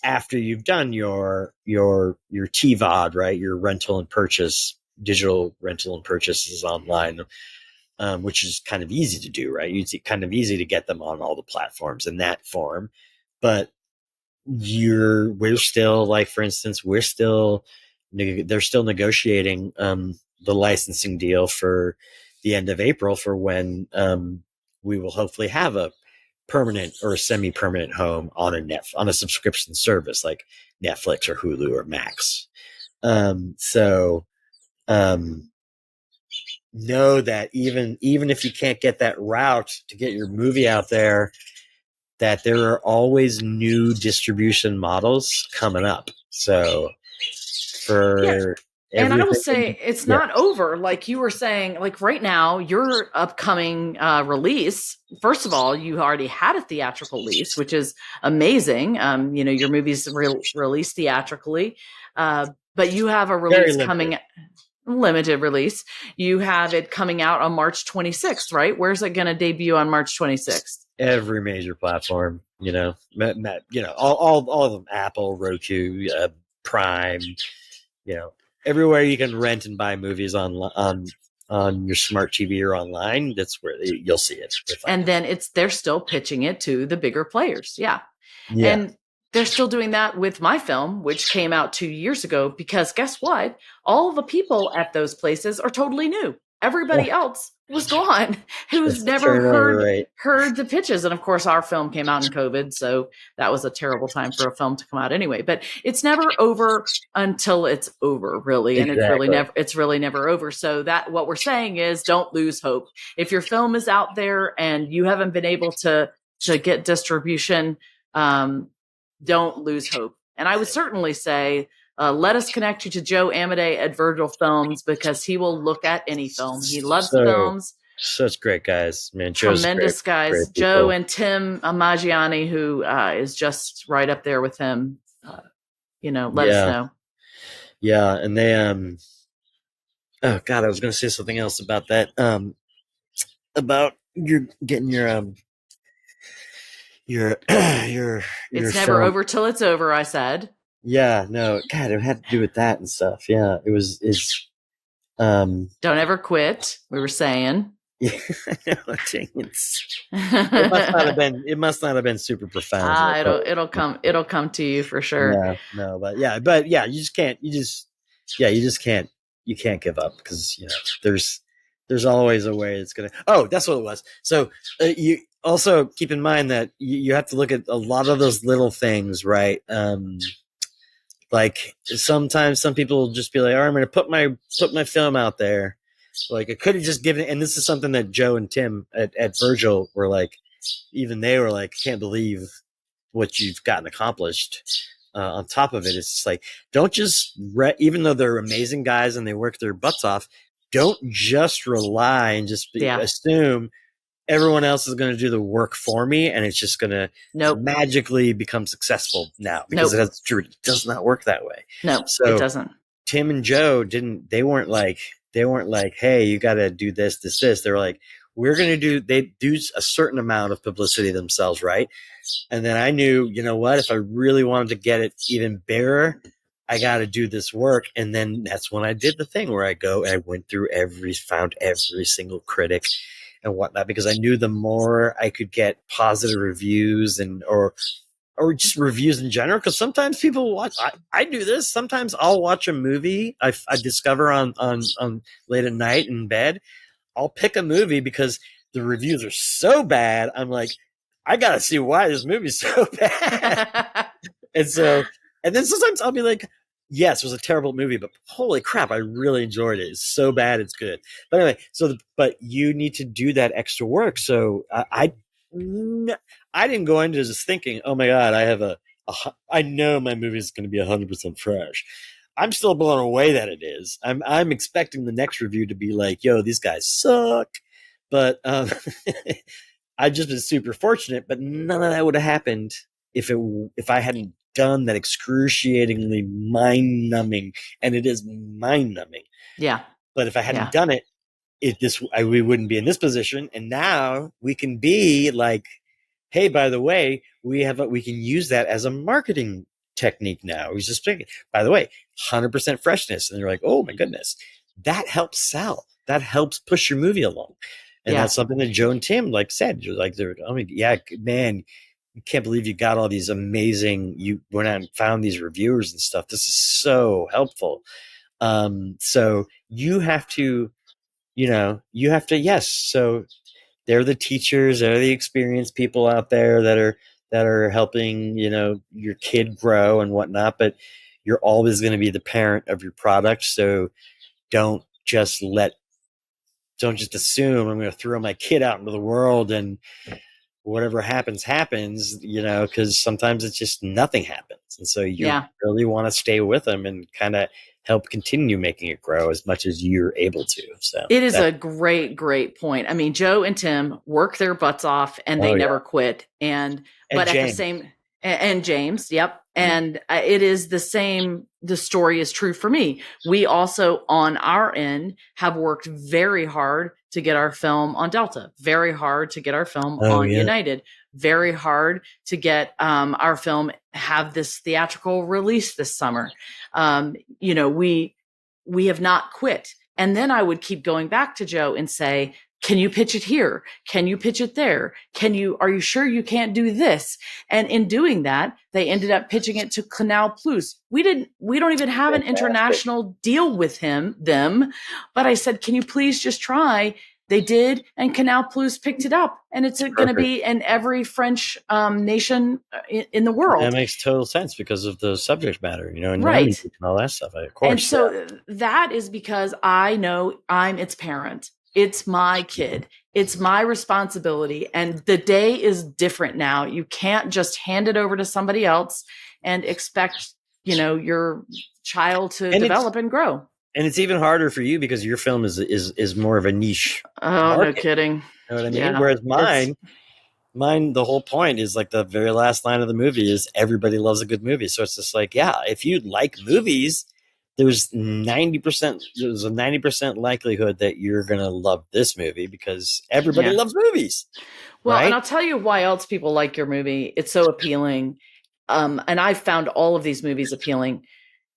S2: after you've done your TVOD, right? Your rental and purchase, digital rental and purchases online, which is kind of easy to do, right? It's kind of easy to get them on all the platforms in that form. But we're still, like, for instance, they're still negotiating the licensing deal for the end of April for when we will hopefully have a permanent or a semi-permanent home on a subscription service like Netflix or Hulu or Max. So know that even if you can't get that route to get your movie out there, that there are always new distribution models coming up. So for
S1: and I will say it's not over. Like you were saying, like right now, your upcoming release, first of all, you already had a theatrical release, which is amazing. Your movie's released theatrically, but you have a release coming, limited release. You have it coming out on March 26th, right? Where's it going to debut on March 26th?
S2: Every major platform, all of them, Apple, Roku, Prime, everywhere you can rent and buy movies on your smart TV or online. That's where you'll see it.
S1: And then they're still pitching it to the bigger players. Yeah. And they're still doing that with my film, which came out 2 years ago, because guess what? All the people at those places are totally new. Everybody else was gone who's never heard the pitches. And of course, our film came out in COVID, so that was a terrible time for a film to come out anyway. But it's never over until it's over, really. And it's really never over. So that what we're saying is don't lose hope. If your film is out there and you haven't been able to get distribution, don't lose hope. And I would certainly say, let us connect you to Joe Amade at Virgil Films, because he will look at any film. He loves films.
S2: Such great guys, man.
S1: Tremendous guys. Great Joe and Tim Maggiani, who is just right up there with him. Let us know.
S2: Yeah, and they oh God, I was going to say something else about that. About you're getting your
S1: it's never over till it's over, I said.
S2: Yeah, no, God, it had to do with that and stuff. Yeah, it's
S1: don't ever quit, we were saying.
S2: Yeah, it must not have been super profound.
S1: It'll come to you for sure.
S2: Yeah, no, but you can't give up, because there's always a way it's gonna. Oh, that's what it was. So you also keep in mind that you have to look at a lot of those little things, right? Like sometimes some people will just be like, "Oh, I'm going to put my film out there." Like I could have just given it. And this is something that Joe and Tim at Virgil were like, even they were like, "Can't believe what you've gotten accomplished." On top of it, it's just like, don't just even though they're amazing guys and they work their butts off, don't just rely and just assume everyone else is going to do the work for me, and it's just going to magically become successful now, because that's true. It does not work that way.
S1: No, so it doesn't.
S2: Tim and Joe they weren't like, hey, you got to do this. They were like, they do a certain amount of publicity themselves, right? And then I knew, you know what, if I really wanted to get it even bigger, I got to do this work. And then that's when I did the thing where I went through found every single critic and whatnot, because I knew the more I could get positive reviews or just reviews in general, because sometimes people watch. I do this. Sometimes I'll watch a movie I discover on late at night in bed. I'll pick a movie because the reviews are so bad. I'm like, I gotta see why this movie's so bad. and then sometimes I'll be like, yes, it was a terrible movie, but holy crap, I really enjoyed it. It's so bad, it's good. But anyway, but you need to do that extra work. So I didn't go into this thinking, oh my God, I know my movie is going to be 100% fresh. I'm still blown away that it is. I'm expecting the next review to be like, yo, these guys suck. But I've just been super fortunate. But none of that would have happened if I hadn't done that excruciatingly mind-numbing, and it is mind-numbing.
S1: Yeah.
S2: But if I hadn't done it, we wouldn't be in this position. And now we can be like, hey, by the way, we can use that as a marketing technique now. We just think, by the way, 100% freshness. And they're like, oh my goodness, that helps sell. That helps push your movie along. And that's something that Joe and Tim said. You're like, I mean, yeah, man, you can't believe you got all these amazing, you went out and found these reviewers and stuff. This is so helpful. So you have to, yes. So they're the teachers, they're the experienced people out there that are helping, your kid grow and whatnot, but you're always going to be the parent of your product. So don't just assume I'm going to throw my kid out into the world and whatever happens, because sometimes it's just nothing happens. And so you really want to stay with them and kind of help continue making it grow as much as you're able to. So
S1: it is a great, great point. I mean, Joe and Tim work their butts off and they never quit. But James. At the same, and James, yep. And it is the same. The story is true for me. We also, on our end, have worked very hard to get our film on Delta, very hard to get our film on United, very hard to get our film have this theatrical release this summer. We have not quit. And then I would keep going back to Joe and say, can you pitch it here? Can you pitch it there? Are you sure you can't do this? And in doing that, they ended up pitching it to Canal Plus. We don't even have an international deal with them. But I said, can you please just try? They did, and Canal Plus picked it up, and it's going to be in every French nation in the world.
S2: That makes total sense because of the subject matter, and
S1: right,
S2: and all that stuff. Of course,
S1: and so that is because I know I'm its parent. It's my kid. It's my responsibility, and the day is different now. You can't just hand it over to somebody else and expect your child to develop and grow.
S2: And it's even harder for you because your film is more of a niche.
S1: Oh,
S2: market.
S1: No kidding.
S2: You know what I mean?
S1: Yeah,
S2: whereas mine, the whole point is the very last line of the movie is everybody loves a good movie. So it's just if you like movies, there's a 90% likelihood that you're going to love this movie because everybody loves movies.
S1: Well,
S2: right?
S1: And I'll tell you why else people like your movie. It's so appealing. And I found all of these movies appealing.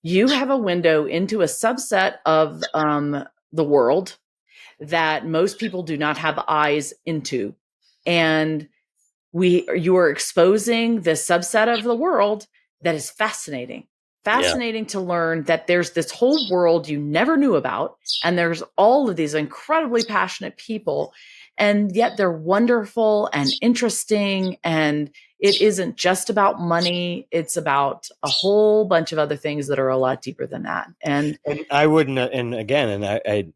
S1: You have a window into a subset of the world that most people do not have eyes into. And you are exposing this subset of the world that is fascinating to learn that there's this whole world you never knew about. And there's all of these incredibly passionate people. And yet they're wonderful and interesting. And it isn't just about money. It's about a whole bunch of other things that are a lot deeper than that. And
S2: I wouldn't,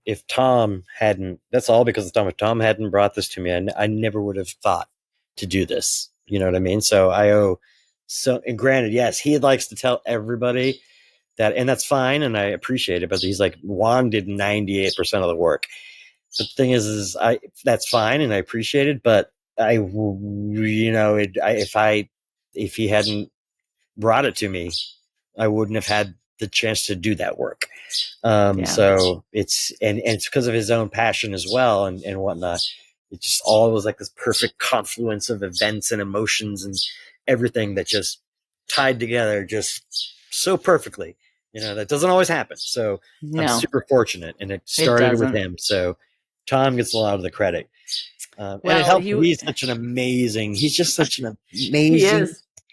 S2: if Tom hadn't, that's all because of Tom. If Tom hadn't brought this to me, I never would have thought to do this. You know what I mean? So and granted, yes, he likes to tell everybody that, and that's fine. And I appreciate it, but he's like, Juan did 98% of the work. The thing is that's fine, and I appreciate it. But if he hadn't brought it to me, I wouldn't have had the chance to do that work. So it's because of his own passion as well and whatnot. It just all was like this perfect confluence of events and emotions and everything that just tied together just so perfectly. That doesn't always happen. So I'm super fortunate, and it started with him. So Tom gets a lot of the credit. And it helps. He's such an amazing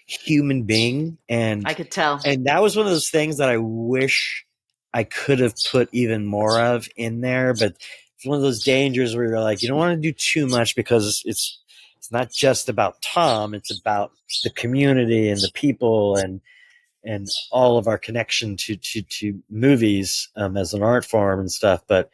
S2: human being. And
S1: I could tell.
S2: And that was one of those things that I wish I could have put even more of in there. But it's one of those dangers where you're like, you don't want to do too much because it's not just about Tom. It's about the community and the people and all of our connection to movies as an art form and stuff. But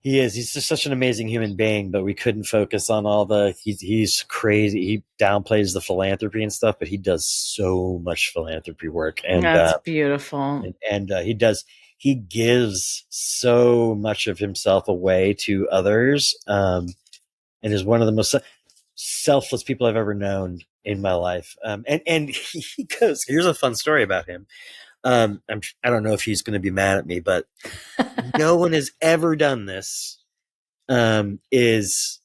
S2: he's just such an amazing human being, but we couldn't focus on all he's crazy. He downplays the philanthropy and stuff, but he does so much philanthropy work. And
S1: that's beautiful.
S2: And he gives so much of himself away to others. And is one of the most selfless people I've ever known. in my life. And he goes, here's a fun story about him. I don't know if he's going to be mad at me, but no one has ever done this. Is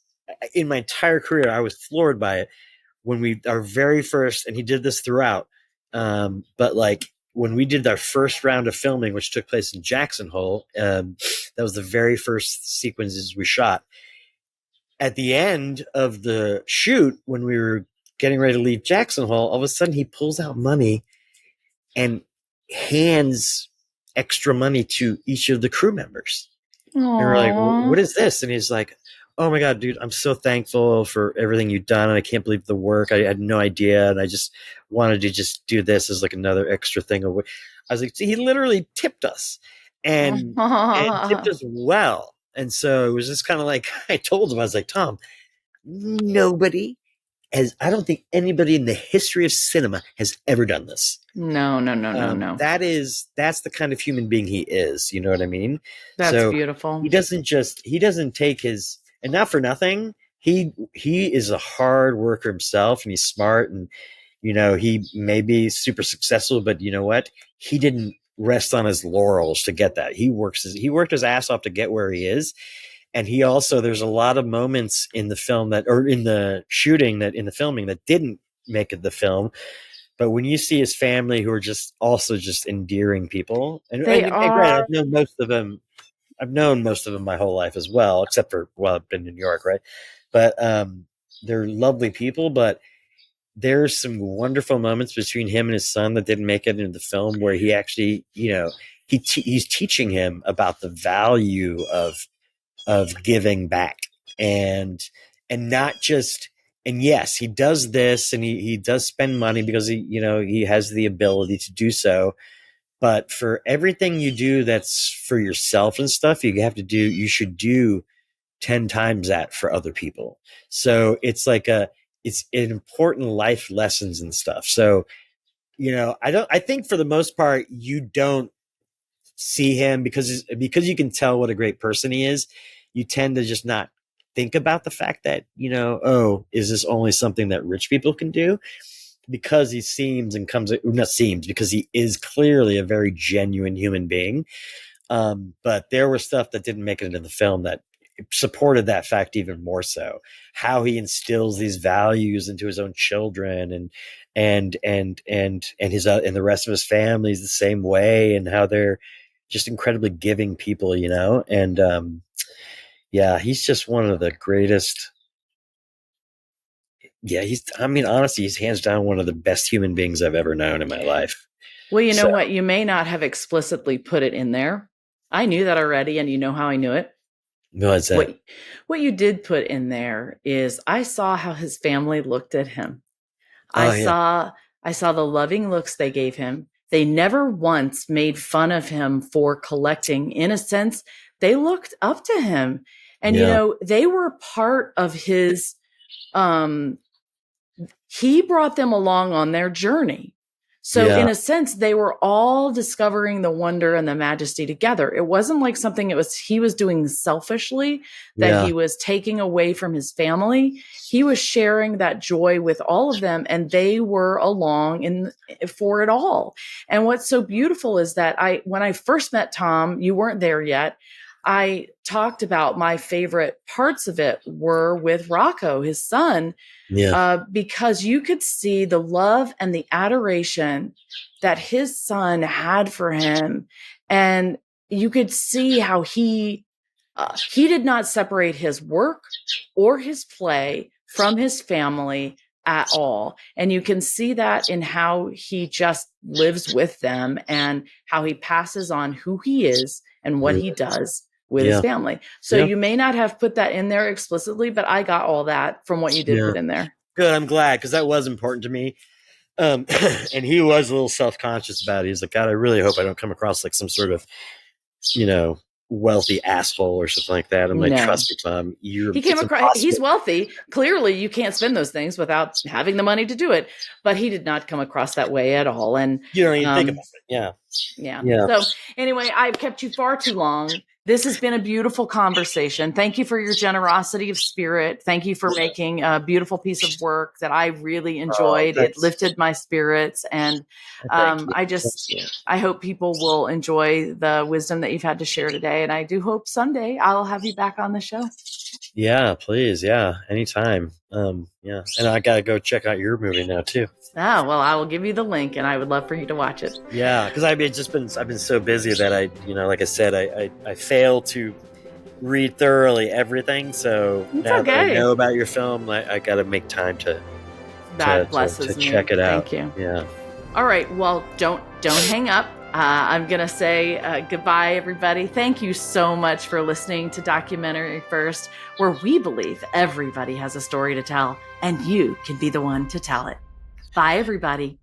S2: in my entire career, I was floored by it when our very first, and he did this throughout. But like when we did our first round of filming, which took place in Jackson Hole, that was the very first sequences we shot. At the end of the shoot, when we were getting ready to leave Jackson Hole, all of a sudden he pulls out money and hands extra money to each of the crew members. And we're like, what is this? And he's like, oh my God, dude, I'm so thankful for everything you've done. And I can't believe the work. I had no idea. And I just wanted to just do this as like another extra thing. I was like, see, he literally tipped us and tipped us well. And so it was just kind of like, I told him, I was like, Tom, I don't think anybody in the history of cinema has ever done this.
S1: No.
S2: That's the kind of human being he is. You know what I mean?
S1: That's beautiful.
S2: He doesn't take his, and not for nothing, he is a hard worker himself, and he's smart, and, you know, he may be super successful, but you know what? He didn't rest on his laurels to get that. He worked his ass off to get where he is. And he also, there's a lot of moments in the film or in the shooting in the filming that didn't make it the film. But when you see his family, who are just endearing people, and I've known most of them. I've known most of them my whole life as well, except for, I've been in New York, right? But they're lovely people. But there's some wonderful moments between him and his son that didn't make it into the film, where he actually, you know, he's teaching him about the value of giving back and not just, and yes, he does this, and he does spend money because he has the ability to do so. But for everything you do that's for yourself and stuff, you should do 10 times that for other people. So it's like it's an important life lessons and stuff. So, you know, I think for the most part, you don't see him because you can tell what a great person he is. You tend to just not think about the fact that, you know, oh, is this only something that rich people can do? Because he because he is clearly a very genuine human being. But there was stuff that didn't make it into the film that supported that fact even more so. How he instills these values into his own children and his and the rest of his family is the same way, and how they're just incredibly giving people, you know. And yeah, he's just one of the greatest. Yeah, honestly, he's hands down one of the best human beings I've ever known in my life.
S1: Well, you know what? You may not have explicitly put it in there. I knew that already, and you know how I knew it.
S2: What's that?
S1: What you did put in there is I saw how his family looked at him.
S2: I
S1: saw the loving looks they gave him. They never once made fun of him for collecting. In a sense, they looked up to him. And, you know, they were part of his, he brought them along on their journey. So in a sense, they were all discovering the wonder and the majesty together. It wasn't like something he was doing selfishly, that he was taking away from his family. He was sharing that joy with all of them, and they were along for it all. And what's so beautiful is that when I first met Tom, you weren't there yet. I talked about my favorite parts of it were with Rocco, his son, because you could see the love and the adoration that his son had for him. And you could see how he did not separate his work or his play from his family at all. And you can see that in how he just lives with them and how he passes on who he is and what he does with his family. So you may not have put that in there explicitly, but I got all that from what you did put in there.
S2: Good. I'm glad, because that was important to me. And he was a little self-conscious about it. He's like, God, I really hope I don't come across like some sort of, you know, wealthy asshole or something like that. I'm like, trust me, Tom.
S1: He came across, he's wealthy. Clearly, you can't spend those things without having the money to do it. But he did not come across that way at all. And
S2: you don't even think about it. Yeah.
S1: Yeah.
S2: Yeah.
S1: So anyway, I've kept you far too long. This has been a beautiful conversation. Thank you for your generosity of spirit. Thank you for making a beautiful piece of work that I really enjoyed. It lifted my spirits. And I hope people will enjoy the wisdom that you've had to share today. And I do hope someday I'll have you back on the show.
S2: Yeah, please. Yeah, anytime. Yeah. And I got to go check out your movie now too.
S1: Ah, well, I will give you the link and I would love for you to watch it.
S2: Yeah, because I've been so busy that like I said, I fail to read thoroughly everything. So now that I know about your film, I got to make time to check it out.
S1: Thank you.
S2: Yeah.
S1: All right. Well, don't hang up. I'm going to say goodbye, everybody. Thank you so much for listening to Documentary First, where we believe everybody has a story to tell and you can be the one to tell it. Bye, everybody.